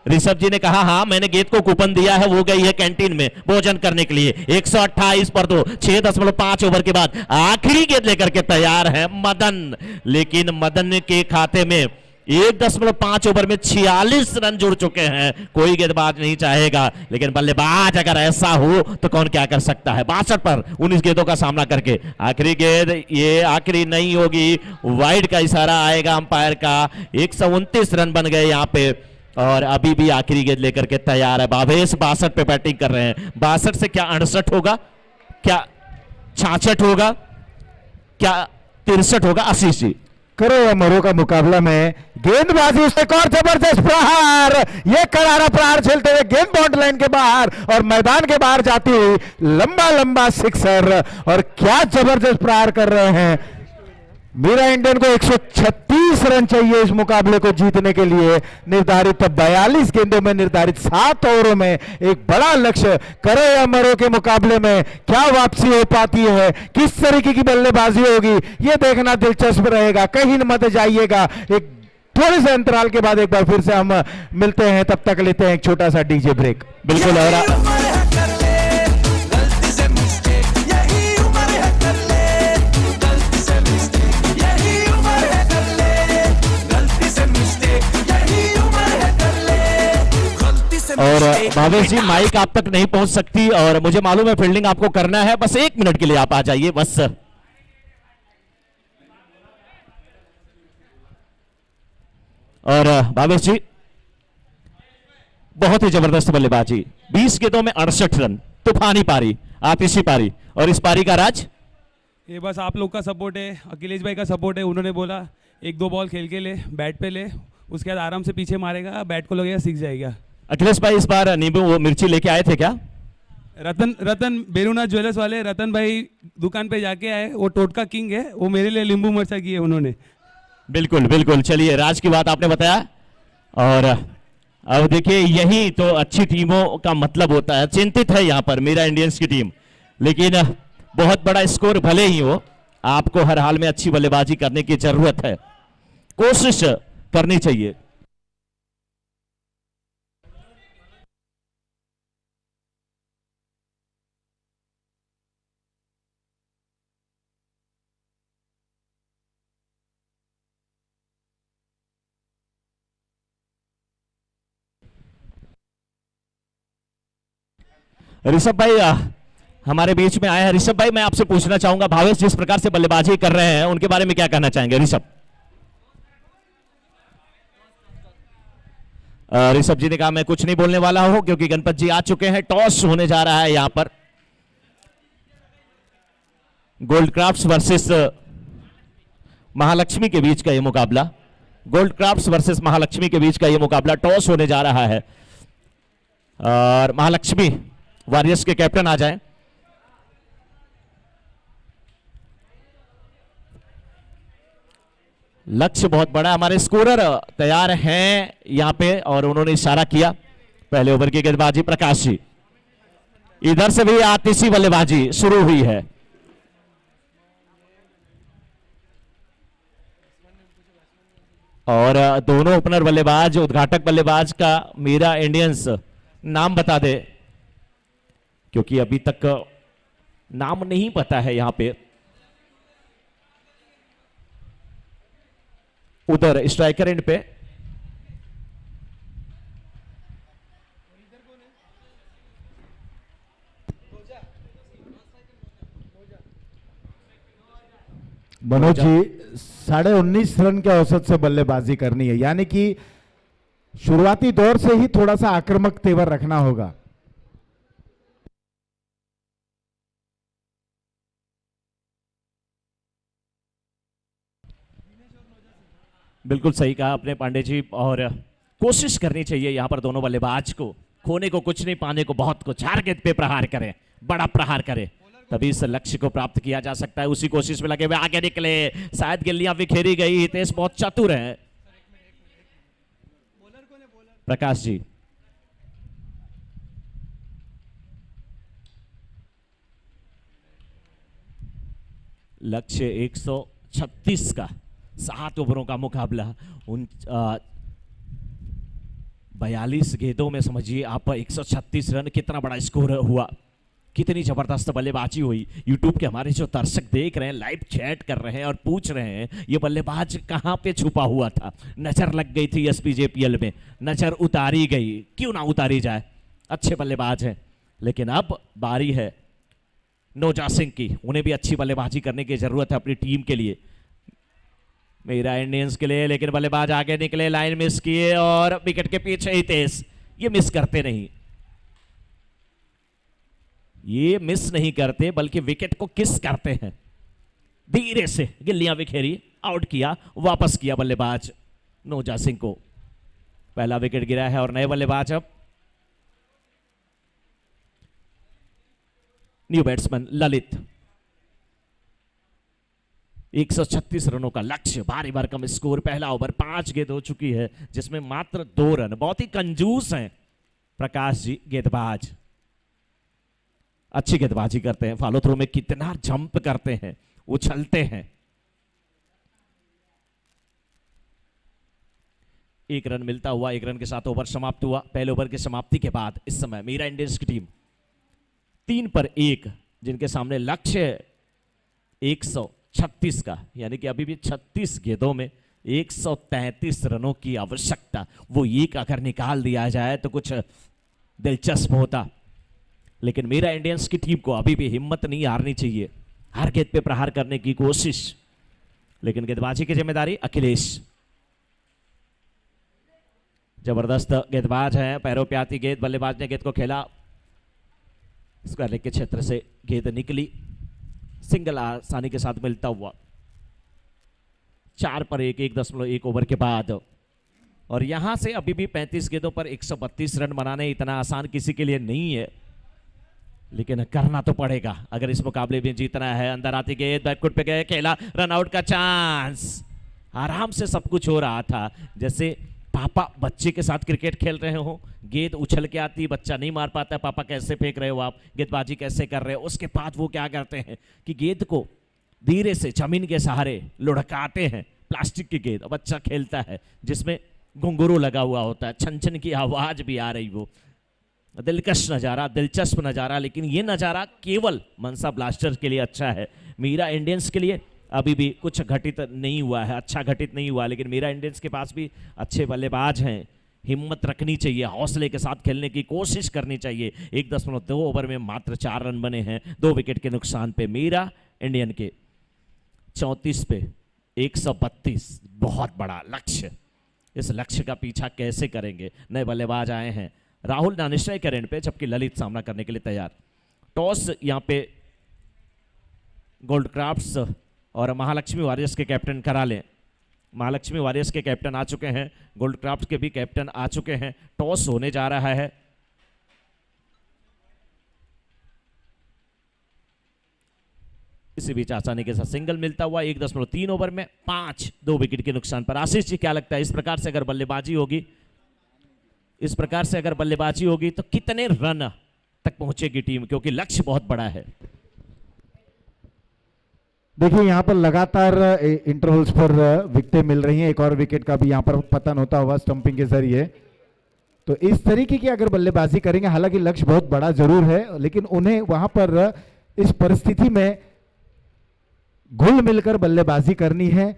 Speaker 2: ऋषभ जी ने कहा हाँ मैंने गेंद को कूपन दिया है, वो गई है कैंटीन में भोजन करने के लिए। 128 पर 2, 6.5 ओवर के बाद आखिरी गेंद लेकर के तैयार है मदन, लेकिन मदन के खाते में 1.5 ओवर में 46 रन जुड़ चुके हैं। कोई गेंदबाज नहीं चाहेगा, लेकिन बल्लेबाज अगर ऐसा हो तो कौन क्या कर सकता है। 62 पर 19 गेंदों का सामना करके आखिरी गेंद, ये आखिरी नहीं होगी, वाइड का इशारा आएगा अंपायर का। 129 रन बन गए यहाँ पे, और अभी भी आखिरी गेंद लेकर के तैयार है भावेश। 62 पे बैटिंग कर रहे हैं। 62 से क्या 68 होगा, क्या 66 होगा, क्या 63 होगा? आशीष जी,
Speaker 1: करो या मरो का मुकाबला में गेंदबाजी उससे एक और जबरदस्त प्रहार, ये करारा प्रहार झेलते हुए गेंद बाउंड लाइन के बाहर और मैदान के बाहर जाती हुई लंबा लंबा सिक्सर, और क्या जबरदस्त प्रहार कर रहे हैं। मीरा इंडियन को 136 रन चाहिए इस मुकाबले को जीतने के लिए। निर्धारित 42 गेंदों में, निर्धारित 7 ओवरों में एक बड़ा लक्ष्य। करो या मरो के मुकाबले में क्या वापसी हो पाती है, किस तरीके की बल्लेबाजी होगी, यह देखना दिलचस्प रहेगा। कहीं मत जाइएगा, एक थोड़े से अंतराल के बाद एक बार फिर से हम मिलते हैं, तब तक लेते हैं एक छोटा सा डीजे ब्रेक।
Speaker 2: बिल्कुल। और और भावेश जी, माइक आप तक नहीं पहुंच सकती, और मुझे मालूम है फील्डिंग आपको करना है, बस 1 मिनट के लिए आप आ जाइए बस। और भावेश जी, बहुत ही जबरदस्त बल्लेबाजी, 20 गेंदों में 68 रन, तूफानी पारी, आतिशी पारी, और इस पारी का राज
Speaker 7: ये बस आप लोग का सपोर्ट है, अखिलेश भाई का सपोर्ट है। उन्होंने बोला 1-2 बॉल खेल के ले, बैट पे ले, उसके बाद आराम से पीछे मारेगा, बैट को लगेगा, सीख जाएगा।
Speaker 2: अखिलेश भाई, इस बार नींबू वो मिर्ची लेके आए थे क्या?
Speaker 7: रतन बेरूना ज्वेलर्स वाले रतन भाई दुकान पे जाके आए, वो टोटका किंग है, वो मेरे लिए नींबू मिर्चा की है उन्होंने।
Speaker 2: बिल्कुल बिल्कुल। चलिए, राज की बात आपने बताया, और अब देखिए यही तो अच्छी टीमों का मतलब होता है। चिंतित है यहाँ पर मीरा इंडियंस की टीम, लेकिन बहुत बड़ा स्कोर भले ही हो, आपको हर हाल में अच्छी बल्लेबाजी करने की जरूरत है, कोशिश करनी चाहिए। ऋषभ भाई हमारे बीच में आए हैं। ऋषभ भाई, मैं आपसे पूछना चाहूंगा, भावेश जिस प्रकार से बल्लेबाजी कर रहे हैं उनके बारे में क्या कहना चाहेंगे? ऋषभ ऋषभ जी ने कहा मैं कुछ नहीं बोलने वाला हूं क्योंकि गणपत जी आ चुके हैं। टॉस होने जा रहा है यहां पर। गोल्ड क्राफ्ट्स वर्सेस महालक्ष्मी के बीच का यह मुकाबला, गोल्ड क्राफ्ट्स वर्सेस महालक्ष्मी के बीच का यह मुकाबला टॉस होने जा रहा है। और महालक्ष्मी वॉरियर्स के कैप्टन आ जाएं। लक्ष्य बहुत बड़ा, हमारे स्कोरर तैयार हैं यहां पे और उन्होंने इशारा किया। पहले ओवर की गेंदबाजी प्रकाश जी, इधर से भी आतिशी बल्लेबाजी शुरू हुई है। और दोनों ओपनर बल्लेबाज, उद्घाटक बल्लेबाज का मीरा इंडियंस नाम बता दे क्योंकि अभी तक नाम नहीं पता है यहां पे। उधर स्ट्राइकर एंड पे
Speaker 1: मनोज जी 19.5 रन के औसत से बल्लेबाजी करनी है, यानी कि शुरुआती दौर से ही थोड़ा सा आक्रामक तेवर रखना होगा।
Speaker 2: बिल्कुल सही कहा आपने पांडे जी, और कोशिश करनी चाहिए यहां पर दोनों बल्लेबाज को, खोने को कुछ नहीं पाने को बहुत कुछ। हर गेंद पे प्रहार करें, बड़ा प्रहार करें, तभी इस लक्ष्य को प्राप्त किया जा सकता है। उसी कोशिश में लगे हुए आगे निकले, शायद गिल्लियां बिखेरी गई। हितेश बहुत चतुर है। प्रकाश जी लक्ष्य 136 का 7 ओवरों का मुकाबला, 42 गेंदों में समझिए आप 136 रन, कितना बड़ा स्कोर हुआ, कितनी जबरदस्त बल्लेबाजी हुई। यूट्यूब के हमारे जो दर्शक देख रहे हैं, लाइव चैट कर रहे हैं और पूछ रहे हैं ये बल्लेबाज कहां पे छुपा हुआ था। नजर लग गई थी एसपीजेपीएल में, नजर उतारी गई, क्यों ना उतारी जाए, अच्छे बल्लेबाज हैं। लेकिन अब बारी है नौजा सिंह की, उन्हें भी अच्छी बल्लेबाजी करने की जरूरत है अपनी टीम के लिए, मेरा इंडियंस के लिए। लेकिन बल्लेबाज आगे निकले, लाइन मिस किए और विकेट के पीछे हितेश, ये मिस करते नहीं, ये मिस नहीं करते बल्कि विकेट को किस करते हैं। धीरे से गिल्लियां बिखेरी, आउट किया, वापस किया बल्लेबाज नौजा सिंह को। पहला विकेट गिरा है और नए बल्लेबाज अब न्यू बैट्समैन ललित। 136 रनों का लक्ष्य, भारी भरकम स्कोर। पहला ओवर 5 गेंद हो चुकी है जिसमें मात्र 2 रन। बहुत ही कंजूस हैं प्रकाश जी गेंदबाज, अच्छी गेंदबाजी करते हैं। फॉलो थ्रो में कितना जंप करते हैं, उछलते हैं। 1 रन मिलता हुआ, 1 रन के साथ ओवर समाप्त हुआ। पहले ओवर की समाप्ति के बाद इस समय मीरा इंडियंस की टीम 3 पर 1, जिनके सामने लक्ष्य 136 का, यानी कि अभी भी 36 गेंदों में 133 रनों की आवश्यकता। वो एक अगर निकाल दिया जाए तो कुछ दिलचस्प होता। लेकिन मेरा इंडियंस की टीम को अभी भी हिम्मत नहीं हारनी चाहिए, हर गेंद पे प्रहार करने की कोशिश। लेकिन गेंदबाजी की जिम्मेदारी अखिलेश, जबरदस्त गेंदबाज हैं। पैरों पे आती गेंद, बल्लेबाज ने गेंद को खेला, स्क्वायर लेग के क्षेत्र से गेंद निकली, सिंगल आसानी के साथ मिलता हुआ। 4 पर 1, 1.1 ओवर के बाद। और यहां से अभी भी 35 गेंदों पर 132 रन बनाने इतना आसान किसी के लिए नहीं है, लेकिन करना तो पड़ेगा अगर इस मुकाबले में जीतना है। अंदर आती गेंद, बैकफुट पे गए, खेला, रन आउट का चांस। आराम से सब कुछ हो रहा था, जैसे पापा बच्चे के साथ क्रिकेट खेल रहे हो, गेंद उछल के आती, बच्चा नहीं मार पाता, पापा कैसे फेंक रहे हो आप, गेंदबाजी कैसे कर रहे हो। उसके बाद वो क्या करते हैं कि गेंद को धीरे से जमीन के सहारे लुढ़काते हैं। प्लास्टिक की गेंद बच्चा खेलता है जिसमें घुंघरू लगा हुआ होता है, छन छन की आवाज भी आ रही, वो दिलकश नज़ारा, दिलचस्प नज़ारा। लेकिन ये नज़ारा केवल मनसा ब्लास्टर्स के लिए अच्छा है, मीरा इंडियंस के लिए अभी भी कुछ घटित नहीं हुआ है, अच्छा घटित नहीं हुआ। लेकिन मीरा इंडियंस के पास भी अच्छे बल्लेबाज हैं, हिम्मत रखनी चाहिए, हौसले के साथ खेलने की कोशिश करनी चाहिए। 1.2 ओवर में मात्र 4 रन बने हैं 2 विकेट के नुकसान पे। मीरा इंडियन के 34 पे 132, बहुत बड़ा लक्ष्य। इस लक्ष्य का पीछा कैसे करेंगे? नए बल्लेबाज आए हैं, राहुल नानिश्चय के रेंड पे, जबकि ललित सामना करने के लिए तैयार। टॉस यहाँ पे गोल्ड क्राफ्ट्स और महालक्ष्मी वॉरियर्स के कैप्टन करा लें। महालक्ष्मी वॉरियर्स के कैप्टन आ चुके हैं, गोल्ड क्राफ्ट के भी कैप्टन आ चुके हैं। टॉस होने जा रहा है। इसी बीच आसानी के साथ सिंगल मिलता हुआ 1.3 ओवर में 5, 2 विकेट के नुकसान पर। आशीष जी, क्या लगता है इस प्रकार से अगर बल्लेबाजी होगी, इस प्रकार से अगर बल्लेबाजी होगी तो कितने रन तक पहुंचेगी टीम, क्योंकि लक्ष्य बहुत बड़ा है?
Speaker 1: देखिए यहाँ पर लगातार इंटरवल्स पर विकेटें मिल रही हैं। एक और विकेट का भी यहाँ पर पतन होता हुआ स्टंपिंग के जरिए। तो इस तरीके की अगर बल्लेबाजी करेंगे, हालांकि लक्ष्य बहुत बड़ा जरूर है, लेकिन उन्हें वहां पर इस परिस्थिति में घुल मिलकर बल्लेबाजी करनी है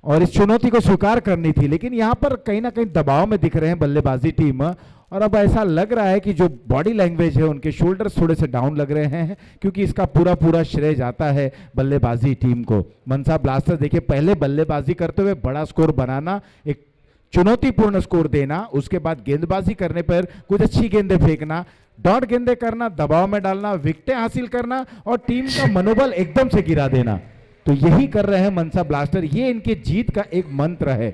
Speaker 1: और इस चुनौती को स्वीकार करनी थी। लेकिन यहाँ पर कहीं ना कहीं दबाव में दिख रहे हैं बल्लेबाजी टीम, और अब ऐसा लग रहा है कि जो बॉडी लैंग्वेज है, उनके शोल्डर्स थोड़े से डाउन लग रहे हैं, क्योंकि इसका पूरा पूरा श्रेय जाता है बल्लेबाजी टीम को। मनसा ब्लास्टर्स देखिए, पहले बल्लेबाजी करते हुए बड़ा स्कोर बनाना, एक चुनौतीपूर्ण स्कोर देना, उसके बाद गेंदबाजी करने पर कुछ अच्छी गेंदें फेंकना, डॉट गेंदें करना, दबाव में डालना, विकेटें हासिल करना और टीम का मनोबल एकदम से गिरा देना। तो यही कर रहे हैं मनसा ब्लास्टर, ये इनके जीत का एक मंत्र है।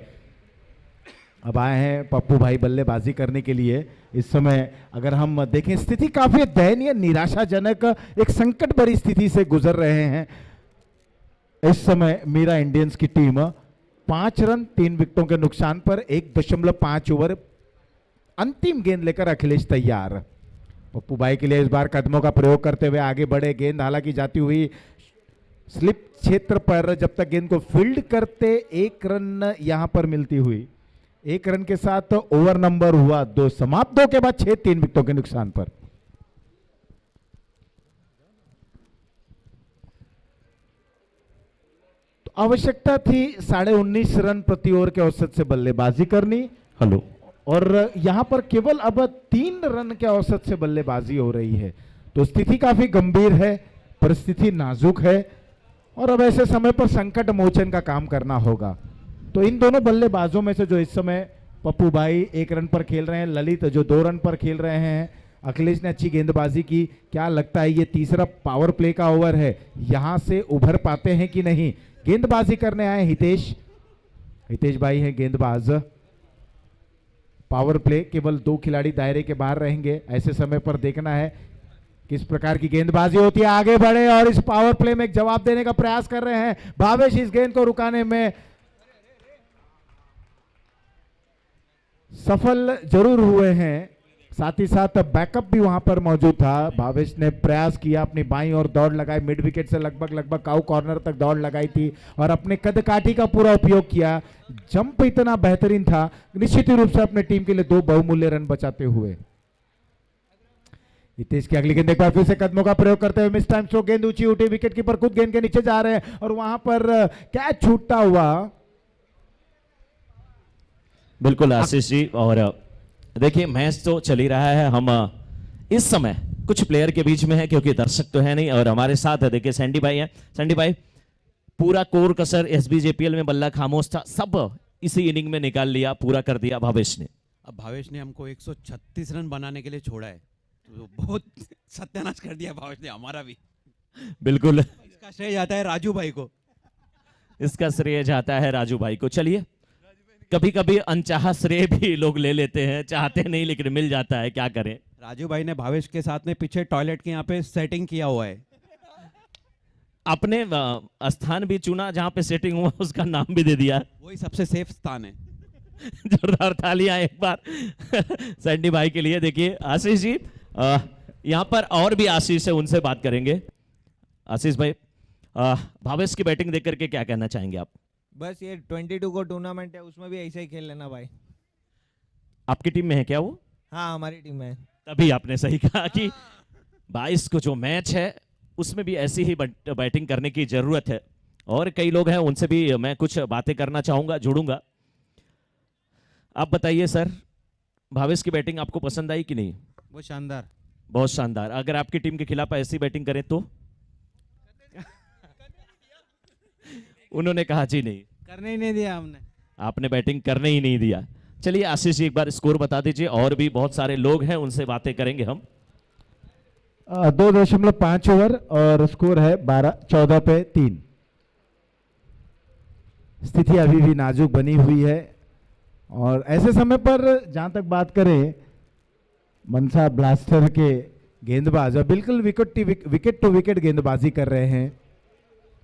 Speaker 1: अब आए हैं पप्पू भाई बल्लेबाजी करने के लिए। इस समय अगर हम देखें, स्थिति काफी दयनीय, निराशाजनक, एक संकट भरी स्थिति से गुजर रहे हैं इस समय मीरा इंडियंस की टीम। 5 रन 3 विकेटों के नुकसान पर 1.5 ओवर। अंतिम गेंद लेकर अखिलेश तैयार। पप्पू भाई के लिए इस बार कदमों का प्रयोग करते हुए आगे बढ़े। गेंद हालांकि जाती हुई स्लिप क्षेत्र पर, जब तक गेंद को फील्ड करते 1 रन यहां पर मिलती हुई। 1 रन के साथ ओवर नंबर हुआ 2 समाप्त। 2 के बाद 6, 3 विकेटों के नुकसान पर। तो आवश्यकता थी 19.5 रन प्रति ओवर के औसत से बल्लेबाजी करनी।
Speaker 2: हेलो।
Speaker 1: और यहां पर केवल अब 3 रन के औसत से बल्लेबाजी हो रही है। तो स्थिति काफी गंभीर है, परिस्थिति नाजुक है और अब ऐसे समय पर संकट मोचन का काम करना होगा। तो इन दोनों बल्लेबाजों में से जो इस समय पप्पू भाई 1 रन पर खेल रहे हैं, ललित जो 2 रन पर खेल रहे हैं, अखिलेश ने अच्छी गेंदबाजी की। क्या लगता है ये तीसरा पावर प्ले का ओवर है, यहां से उभर पाते हैं कि नहीं? गेंदबाजी करने आए हितेश भाई हैं गेंदबाज। पावर प्ले, केवल 2 खिलाड़ी दायरे के बाहर रहेंगे। ऐसे समय पर देखना है किस प्रकार की गेंदबाजी होती है। आगे बढ़े और इस पावर प्ले में एक जवाब देने का प्रयास कर रहे हैं भावेश। इस गेंद को रुकाने में सफल जरूर हुए हैं, साथ ही साथ बैकअप भी वहां पर मौजूद था। भावेश ने प्रयास किया, अपनी बाईं ओर दौड़ लगाई, मिड विकेट से लगभग काउ कॉर्नर तक दौड़ लगाई थी और अपने कद काठी का पूरा उपयोग किया। जंप इतना बेहतरीन था, निश्चित रूप से अपने टीम के लिए 2 बहुमूल्य रन बचाते हुए। हितेश की अगली गेंद एक बार फिर से कदमों का प्रयोग करते हुए मिस टाइम स्ट्रोक, गेंद ऊंची उठी, विकेट कीपर खुद गेंद के नीचे जा रहे हैं और वहां पर कैच छूटता हुआ।
Speaker 2: बिल्कुल आशीष जी, और देखिए मैच तो चल ही रहा है। हम इस समय कुछ प्लेयर के बीच में है क्योंकि दर्शक तो है नहीं, और हमारे साथ है देखिए सैंडी भाई हैं। सैंडी भाई, पूरा कोर कसर एसबीजेपीएल में बल्ला खामोश था, सब इसी इनिंग में निकाल लिया, पूरा कर दिया भावेश ने।
Speaker 8: अब भावेश ने हमको 136 रन बनाने के लिए छोड़ा है, तो बहुत सत्यानाश कर दिया भावेश ने हमारा भी।
Speaker 2: बिल्कुल,
Speaker 8: इसका श्रेय जाता है राजू भाई को,
Speaker 2: इसका श्रेय जाता है राजू भाई को। चलिए, कभी कभी अनचाहा श्रेय भी लोग ले लेते हैं, चाहते नहीं लेकिन मिल जाता है, क्या करें।
Speaker 8: राजू भाई ने भावेश के साथ में पीछे टॉयलेट के यहाँ पे सेटिंग किया हुआ है।
Speaker 2: अपने स्थान भी चुना जहां पे सेटिंग हुआ, उसका नाम भी दे दिया,
Speaker 8: वही सबसे सेफ स्थान है।
Speaker 2: जोरदार तालियां एक बार सैंडी भाई के लिए। देखिए आशीष जी, यहाँ पर और भी आशीष है, उनसे बात करेंगे। आशीष भाई, भावेश की बैटिंग देख करके क्या कहना चाहेंगे आप?
Speaker 9: बस ये 22 को टूर्नामेंट है, उसमें भी ऐसे ही खेल लेना भाई।
Speaker 2: आपकी टीम में है क्या वो?
Speaker 9: हाँ, हमारी टीम में।
Speaker 2: तभी आपने सही कहा कि 22 को जो मैच है उसमें भी ऐसी ही बैटिंग करने की जरूरत है। और कई लोग हैं, उनसे भी मैं कुछ बातें करना चाहूंगा, जुड़ूंगा। आप बताइए सर, भावेश की बैटिंग आपको पसंद आई कि नहीं?
Speaker 8: वो शानदार।
Speaker 2: बहुत शानदार। अगर आपकी टीम के खिलाफ ऐसी बैटिंग करें तो? उन्होंने कहा जी नहीं,
Speaker 9: करने ही नहीं दिया हमने।
Speaker 2: आपने बैटिंग करने ही नहीं दिया। चलिए आशीष जी एक बार स्कोर बता दीजिए, और भी बहुत सारे लोग हैं उनसे बातें करेंगे हम।
Speaker 1: 2.5 ओवर और स्कोर है 14 पे 3। स्थिति अभी भी नाजुक बनी हुई है और ऐसे समय पर जहां तक बात करें मनसा ब्लास्टर के गेंदबाज बिल्कुल विकेट टू विकेट गेंदबाजी कर रहे हैं।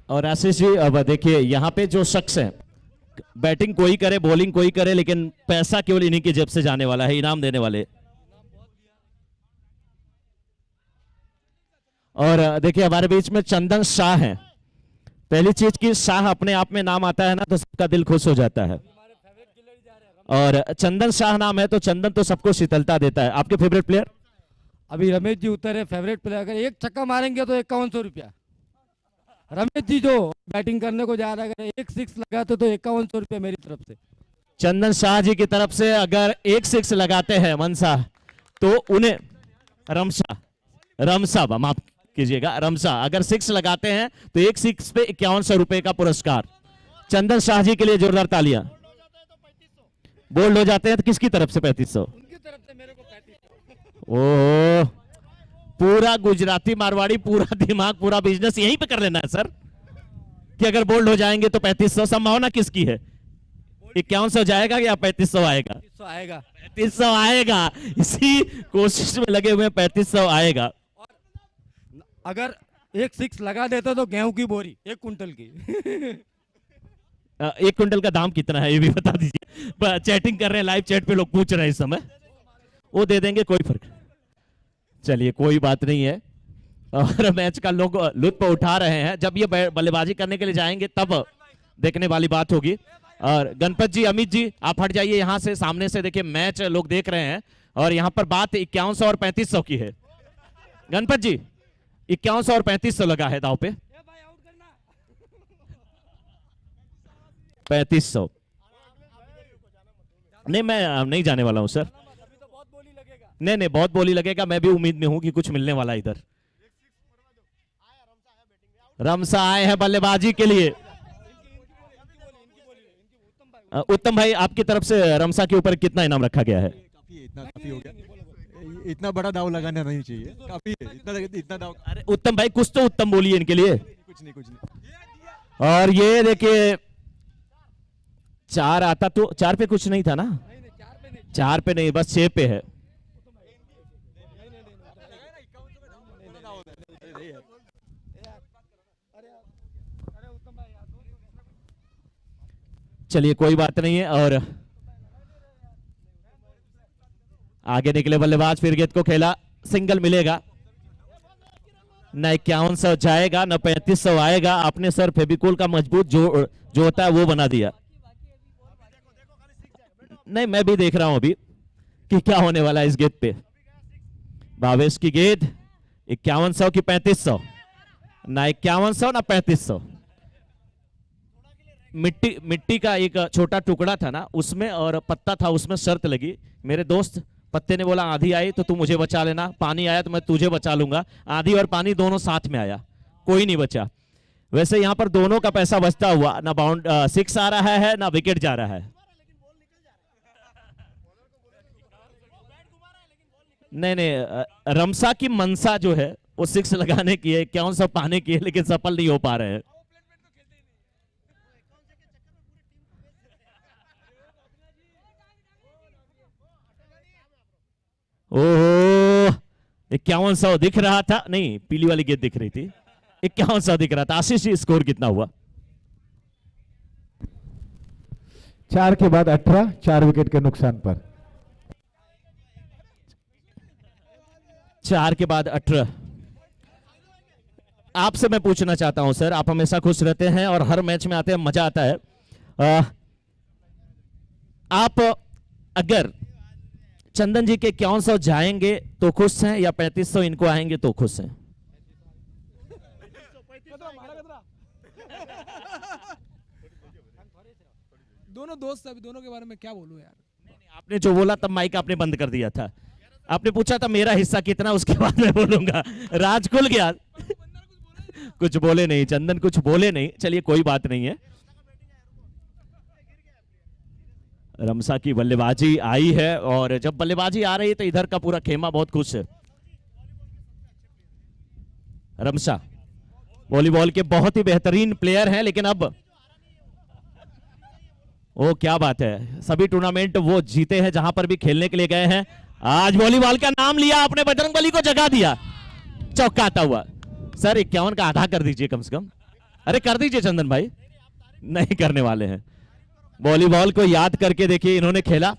Speaker 2: और आशीष जी अब देखिए यहाँ पे जो शख्स है, बैटिंग कोई करे बॉलिंग कोई करे, लेकिन पैसा केवल इन्हीं की जेब से जाने वाला है, इनाम देने वाले। और देखिए हमारे बीच में चंदन शाह हैं। पहली चीज की शाह अपने आप में नाम आता है ना तो सबका दिल खुश हो जाता है, और चंदन शाह नाम है तो चंदन तो सबको शीतलता देता है। आपके फेवरेट प्लेयर?
Speaker 10: अभी रमेश जी उतरे फेवरेट प्लेयर। अगर एक छक्का मारेंगे तो 5100 रुपया। रमेश जी जो बैटिंग करने को जा रहा है, अगर एक 6 लगाते तो 5100 रुपया मेरी तरफ से।
Speaker 2: चंदन शाह जी की तरफ से अगर एक 6 लगाते हैं मनसा तो उन्हें रमसा माफ कीजिएगा, रमसा अगर 6 लगाते हैं तो एक 6 पे 5100 रुपए का पुरस्कार। चंदन शाह जी के लिए जोरदार तालियां। बोल्ड हो जाते हैं तो किसकी तरफ से 3500?
Speaker 10: उनकी तरफ से मेरे को 3500।
Speaker 2: ओह, पूरा गुजराती मारवाड़ी, पूरा दिमाग, पूरा बिजनेस यहीं पे कर लेना है सर, कि अगर बोल्ड हो जाएंगे तो 3500। संभावना किसकी है? 5100 जाएगा या 3500 आएगा? 3500 आएगा। इसी कोशिश में लगे हुए 3500 आएगा।
Speaker 10: अगर एक 6 लगा देते तो गेहूं की बोरी 1 कुंटल की।
Speaker 2: 1 कुंटल का दाम कितना है ये भी बता दीजिए। चैटिंग कर रहे हैं, लाइव चैट पे लोग पूछ रहे हैं इस समय। वो दे देंगे, कोई फर्क। चलिए कोई बात नहीं है, और मैच का लोग लुत्फ उठा रहे हैं। जब ये बल्लेबाजी करने के लिए जाएंगे तब देखने वाली बात होगी। और गणपत जी, अमित जी आप हट जाइए यहाँ से, सामने से देखिए मैच लोग देख रहे हैं, और यहाँ पर बात 5100 और 3500 की है। गणपत जी 5100 और 3500 लगा है दाव पे। 3500 नहीं, मैं नहीं जाने वाला हूं सर। नहीं बहुत बोली लगेगा। मैं भी उम्मीद में हूं कि कुछ मिलने वाला इधर। रमसा आए हैं बल्लेबाजी के लिए। उत्तम भाई आपकी तरफ से रमसा के ऊपर कितना इनाम रखा गया है?
Speaker 11: काफी हो गया, इतना बड़ा दाव लगाना नहीं चाहिए, काफी है इतना दाव।
Speaker 2: अरे उत्तम भाई कुछ तो उत्तम बोलिए इनके लिए।
Speaker 11: कुछ नहीं।
Speaker 2: और ये देखिए 4 आता तो 4 पे कुछ नहीं था ना? 4 पे नहीं, बस 6 पे है। चलिए कोई बात नहीं है। और आगे निकले बल्लेबाज, फिर गेंद को खेला, सिंगल मिलेगा। न 5100 जाएगा न 3500 आएगा। आपने सर फेविकोल का मजबूत जो होता है वो बना दिया। नहीं मैं भी देख रहा हूं अभी कि क्या होने वाला है इस गेंद पे। भावेश की गेंद 5100 की 3500, ना 5100 ना 3500। मिट्टी का एक छोटा टुकड़ा था ना उसमें, और पत्ता था उसमें, शर्त लगी। मेरे दोस्त पत्ते ने बोला आंधी आई तो तू मुझे बचा लेना, पानी आया तो मैं तुझे बचा लूंगा। आंधी और पानी दोनों साथ में आया, कोई नहीं बचा। वैसे यहां पर दोनों का पैसा बचता हुआ, ना 6 आ रहा है ना विकेट जा रहा है। नहीं रमसा की मनसा जो है वो 6 लगाने की है, 5100 पाने की है, लेकिन सफल नहीं हो पा रहे हैं। ओह 5100 दिख रहा था, नहीं पीली वाली गेंद दिख रही थी। 5100 दिख रहा था। आशीष जी स्कोर कितना हुआ?
Speaker 1: 4 के बाद 18, 4 विकेट के नुकसान पर।
Speaker 2: 4 के बाद 18। आपसे मैं पूछना चाहता हूं सर, आप हमेशा खुश रहते हैं और हर मैच में आते हैं, मजा आता है। आप अगर चंदन जी के 5100 जाएंगे तो खुश हैं, या 3500 इनको आएंगे तो खुश हैं?
Speaker 12: दोनों दोस्त, अभी दोनों के बारे में क्या बोलूं यार।
Speaker 2: आपने जो बोला तब माइक आपने बंद कर दिया था। आपने पूछा था मेरा हिस्सा कितना, उसके बाद मैं बोलूंगा। राज खुल गया। कुछ बोले नहीं चंदन, कुछ बोले नहीं। चलिए कोई बात नहीं है। रमसा की बल्लेबाजी आई है और जब बल्लेबाजी आ रही है तो इधर का पूरा खेमा बहुत खुश है। रमसा वॉलीबॉल के बहुत ही बेहतरीन प्लेयर हैं, लेकिन अब ओ क्या बात है, सभी टूर्नामेंट वो जीते हैं जहां पर भी खेलने के लिए गए हैं। आज वॉलीबॉल का नाम लिया आपने, बजरंगबली को जगा दिया चौका आता हुआ। सर 51 का आधा कर दीजिए कम से कम। अरे कर दीजिए चंदन भाई। नहीं करने वाले हैं। वॉलीबॉल को याद करके देखिए इन्होंने खेला।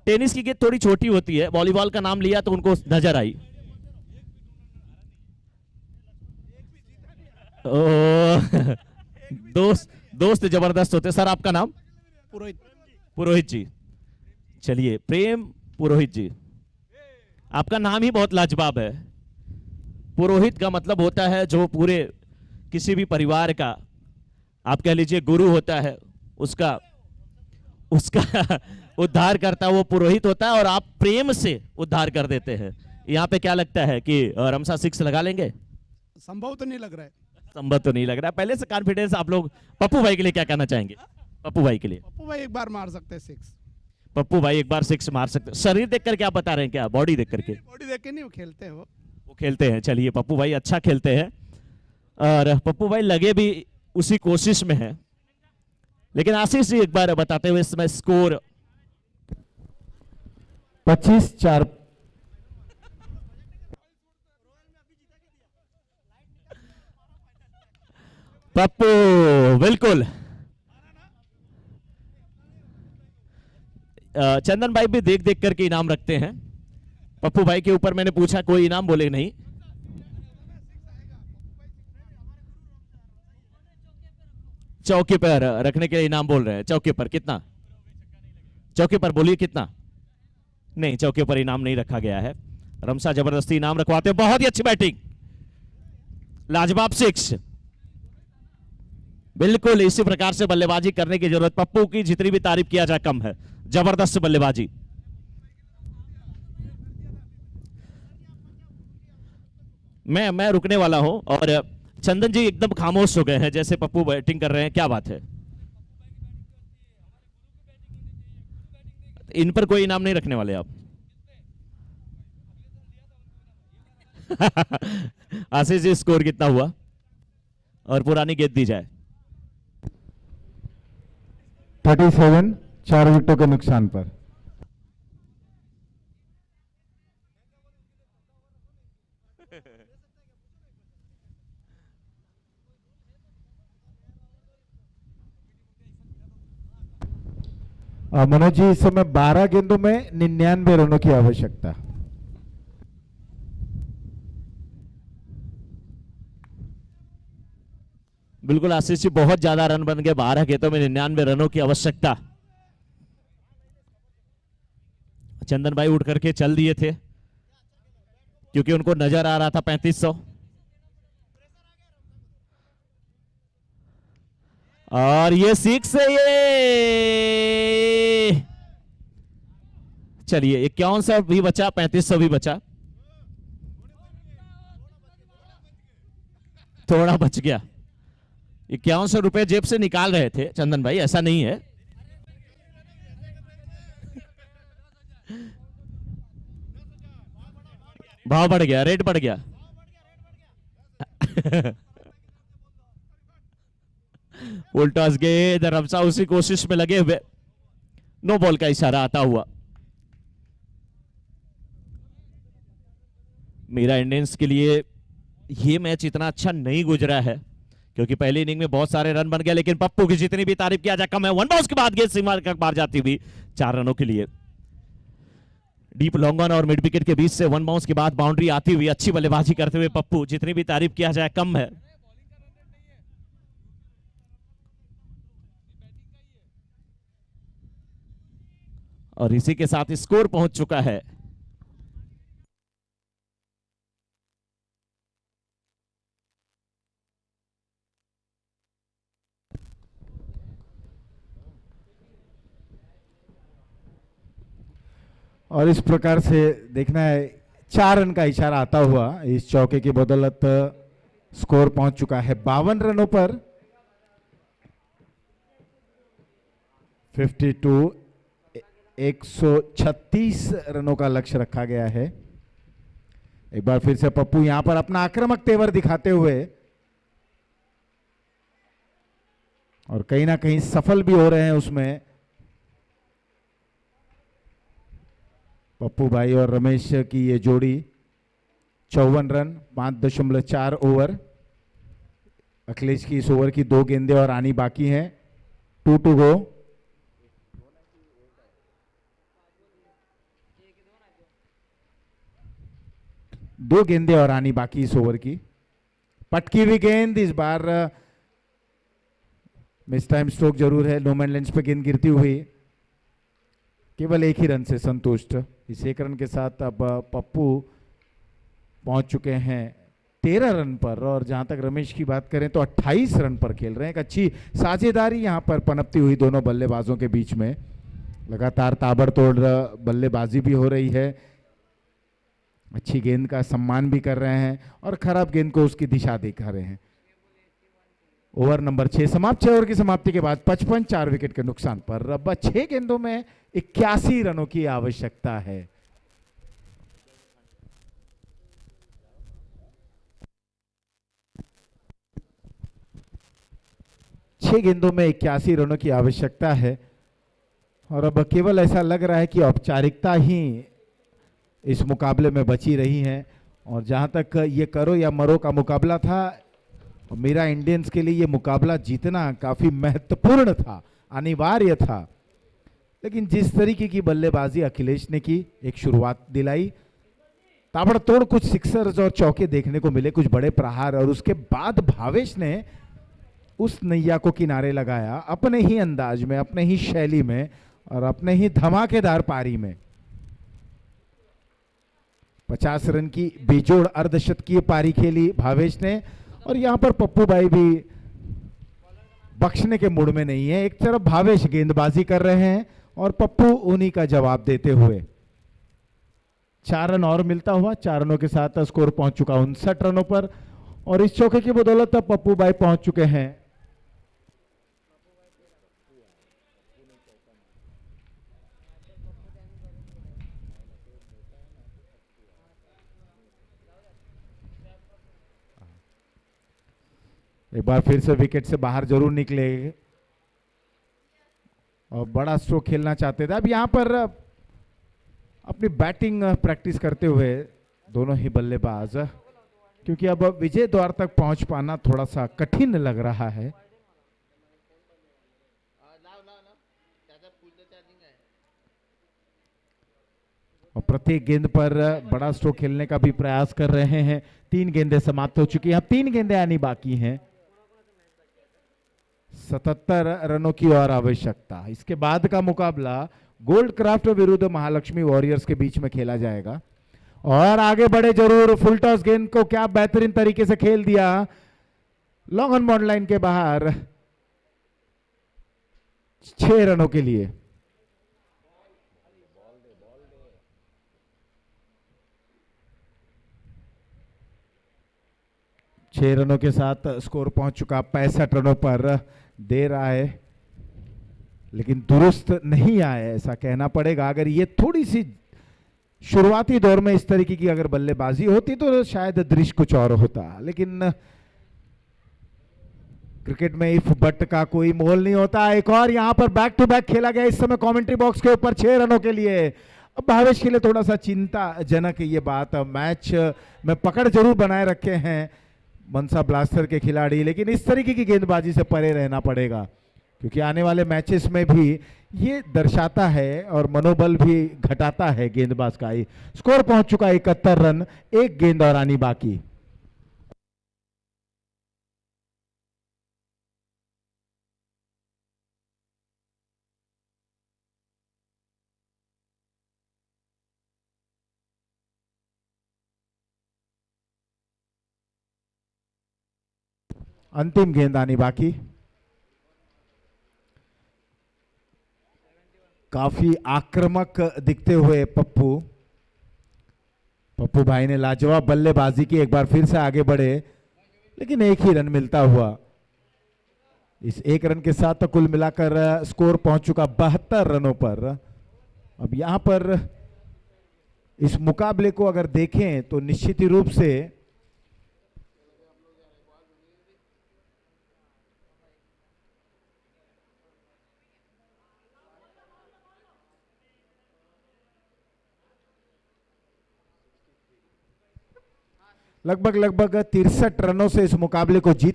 Speaker 2: टेनिस की गेंद थोड़ी छोटी होती है, वॉलीबॉल का नाम लिया तो उनको नजर आई। ओ, दोस्त जबरदस्त होते। सर आपका नाम?
Speaker 12: पुरोहित।
Speaker 2: पुरोहित जी, चलिए प्रेम पुरोहित जी, आपका नाम ही बहुत लाजवाब है। पुरोहित का मतलब होता है जो पूरे किसी भी परिवार का आप कह लीजिए गुरु होता है, उसका उद्धार करता है, वो पुरोहित होता है। और आप प्रेम से उद्धार कर देते हैं। यहाँ पे क्या लगता है कि रमसा 6 लगा लेंगे?
Speaker 12: संभव तो नहीं लग रहा है।
Speaker 2: संभव तो नहीं लग रहा है। पहले से कॉन्फिडेंस आप लोग। पप्पू भाई के लिए क्या कहना चाहेंगे? पप्पू भाई के लिए?
Speaker 12: पप्पू भाई एक बार मार सकते हैं 6।
Speaker 2: पप्पू भाई एक बार 6 मार सकते हैं। शरीर देख कर क्या बता रहे हैं, क्या बॉडी देख करके?
Speaker 12: बॉडी देख के नहीं, वो खेलते हैं।
Speaker 2: वो खेलते हैं। चलिए पप्पू भाई अच्छा खेलते हैं और पप्पू भाई लगे भी उसी कोशिश में है। लेकिन आशीष जी एक बार बताते हुए इसमें स्कोर
Speaker 1: 25-4।
Speaker 2: पप्पू बिल्कुल। चंदन भाई भी देख देख करके इनाम रखते हैं। पप्पू भाई के ऊपर मैंने पूछा, कोई इनाम बोले नहीं। चौके पर रखने के लिए इनाम बोल रहे हैं। चौके पर कितना? चौके पर बोलिए कितना? नहीं, चौके पर इनाम नहीं रखा गया है। रमसा जबरदस्ती इनाम रखवाते हैं। बहुत ही अच्छी बैटिंग, लाजवाब 6। बिल्कुल इसी प्रकार से बल्लेबाजी करने की जरूरत। पप्पू की जितनी भी तारीफ किया जाए कम है। जबरदस्त बल्लेबाजी। मैं रुकने वाला हूं और चंदन जी एकदम खामोश हो गए हैं, जैसे पप्पू बैटिंग कर रहे हैं। क्या बात है? इन पर कोई इनाम नहीं रखने वाले आप? आशीष जी स्कोर कितना हुआ और पुरानी गेंद दी जाए?
Speaker 1: 37, 4 विकेटों के नुकसान पर। मनोज जी इस समय 12 गेंदों में 99 रनों की आवश्यकता।
Speaker 2: बिल्कुल आशीष जी, बहुत ज्यादा रन बन गए। 12 गेंदों में 99 रनों की आवश्यकता। चंदन भाई उठ करके चल दिए थे क्योंकि उनको नजर आ रहा था 3500। और ये 6 है। ये चलिए 5100 भी बचा, 3500 भी बचा, थोड़ा बच गया। 5100 रुपए जेब से निकाल रहे थे चंदन भाई, ऐसा नहीं है। भाव बढ़ गया, रेट बढ़ गया। उल्टास गेंद, रमसा उसी कोशिश में लगे हुए। नो बॉल का इशारा आता हुआ। मेरा इंडियंस के लिए ये मैच इतना अच्छा नहीं गुजरा है क्योंकि पहली इनिंग में बहुत सारे रन बन गए, लेकिन पप्पू की जितनी भी तारीफ किया जाए कम है। 1 बाउंस के बाद गेंद सीमा तक बाहर जाती हुई 4 रनों के लिए। डीप लॉन्ग ऑन और मिड विकेट के बीच से 1 बाउंस के बाद बाउंड्री आती हुई अच्छी बल्लेबाजी करते हुए पप्पू, जितनी भी तारीफ किया जाए कम है। और इसी के साथ स्कोर पहुंच चुका है
Speaker 1: और इस प्रकार से देखना है 4 रन का इशारा आता हुआ इस चौके की बदौलत स्कोर पहुंच चुका है 52 रनों पर। 52 136 रनों का लक्ष्य रखा गया है। एक बार फिर से पप्पू यहां पर अपना आक्रामक तेवर दिखाते हुए और कहीं ना कहीं सफल भी हो रहे हैं उसमें। पप्पू भाई और रमेश की ये जोड़ी 54 रन 5.4 ओवर। अखिलेश की इस ओवर की 2 गेंदें और आनी बाकी हैं। 2 टू गो। दो गेंदें और आनी बाकी इस ओवर की। पटकी हुई गेंद इस बार मिस टाइम स्ट्रोक जरूर है। नो मैन लैंड पे गेंद गिरती हुई केवल 1 ही रन से संतुष्ट। इस 1 रन के साथ अब पप्पू पहुंच चुके हैं 13 रन पर और जहां तक रमेश की बात करें तो 28 रन पर खेल रहे हैं। एक अच्छी साझेदारी यहां पर पनपती हुई दोनों बल्लेबाजों के बीच में। लगातार ताबड़तोड़ बल्लेबाजी भी हो रही है। अच्छी गेंद का सम्मान भी कर रहे हैं और खराब गेंद को उसकी दिशा दिखा रहे हैं। ओवर नंबर 6 समाप्त। 6 ओवर की समाप्ति के बाद 55 4 विकेट के नुकसान पर अब 6 गेंदों में 81 रनों की आवश्यकता है। छह गेंदों में 81 रनों की आवश्यकता है और अब केवल ऐसा लग रहा है कि औपचारिकता ही इस मुकाबले में बची रही है। और जहां तक ये करो या मरो का मुकाबला था, मेरा इंडियंस के लिए ये मुकाबला जीतना काफी महत्वपूर्ण था, अनिवार्य था। लेकिन जिस तरीके की बल्लेबाजी अखिलेश ने की, एक शुरुआत दिलाई, ताबड़तोड़ कुछ सिक्सर्स और चौके देखने को मिले, कुछ बड़े प्रहार, और उसके बाद भावेश ने उस नैया को किनारे लगाया अपने ही अंदाज में, अपने ही शैली में और अपने ही धमाकेदार पारी में। 50 रन की बेजोड़ अर्धशतकीय पारी खेली भावेश ने और यहां पर पप्पू भाई भी बख्शने के मूड में नहीं है। एक तरफ भावेश गेंदबाजी कर रहे हैं और पप्पू उन्हीं का जवाब देते हुए। 4 रन और मिलता हुआ 4 रनों के साथ स्कोर पहुंच चुका 59 रनों पर और इस चौके की बदौलत पप्पू भाई पहुंच चुके हैं एक बार फिर से विकेट से बाहर जरूर निकले और बड़ा स्ट्रोक खेलना चाहते थे। अब यहां पर अपनी बैटिंग प्रैक्टिस करते हुए दोनों ही बल्लेबाज, क्योंकि अब विजय द्वार तक पहुंच पाना थोड़ा सा कठिन लग रहा है। और प्रत्येक गेंद पर बड़ा स्ट्रोक खेलने का भी प्रयास कर रहे हैं। 3 गेंदें समाप्त हो चुकी हैं, अब 3 गेंदें आनी बाकी हैं। 77 रनों की और आवश्यकता। इसके बाद का मुकाबला गोल्ड क्राफ्ट विरुद्ध महालक्ष्मी वॉरियर्स के बीच में खेला जाएगा और आगे बढ़े जरूर। फुल टॉस गेंद को क्या बेहतरीन तरीके से खेल दिया, लॉन्ग ऑन बाउंड लाइन के बाहर 6 रनों के लिए। छह रनों के साथ स्कोर पहुंच चुका 65 रनों पर। दे रहा है लेकिन दुरुस्त नहीं आया, ऐसा कहना पड़ेगा। अगर ये थोड़ी सी शुरुआती दौर में इस तरीके की अगर बल्लेबाजी होती तो शायद दृश्य कुछ और होता, लेकिन क्रिकेट में इफ बट का कोई मोल नहीं होता। एक और यहां पर बैक टू बैक खेला गया इस समय कमेंट्री बॉक्स के ऊपर 6 रनों के लिए। अब भावेश के लिए थोड़ा सा चिंताजनक ये बात, मैच में पकड़ जरूर बनाए रखे हैं मनसा ब्लास्टर के खिलाड़ी, लेकिन इस तरीके की गेंदबाजी से परे रहना पड़ेगा क्योंकि आने वाले मैचेस में भी ये दर्शाता है और मनोबल भी घटाता है गेंदबाज का। स्कोर पहुंच चुका 71 रन, 1 गेंद और आनी बाकी। अंतिम गेंद आनी बाकी। काफी आक्रामक दिखते हुए पप्पू भाई ने लाजवाब बल्लेबाजी की, एक बार फिर से आगे बढ़े लेकिन एक ही रन मिलता हुआ। इस एक रन के साथ तो कुल मिलाकर स्कोर पहुंच चुका 72 रनों पर। अब यहां पर इस मुकाबले को अगर देखें तो निश्चित ही रूप से लगभग 63 रनों से इस मुकाबले को जीत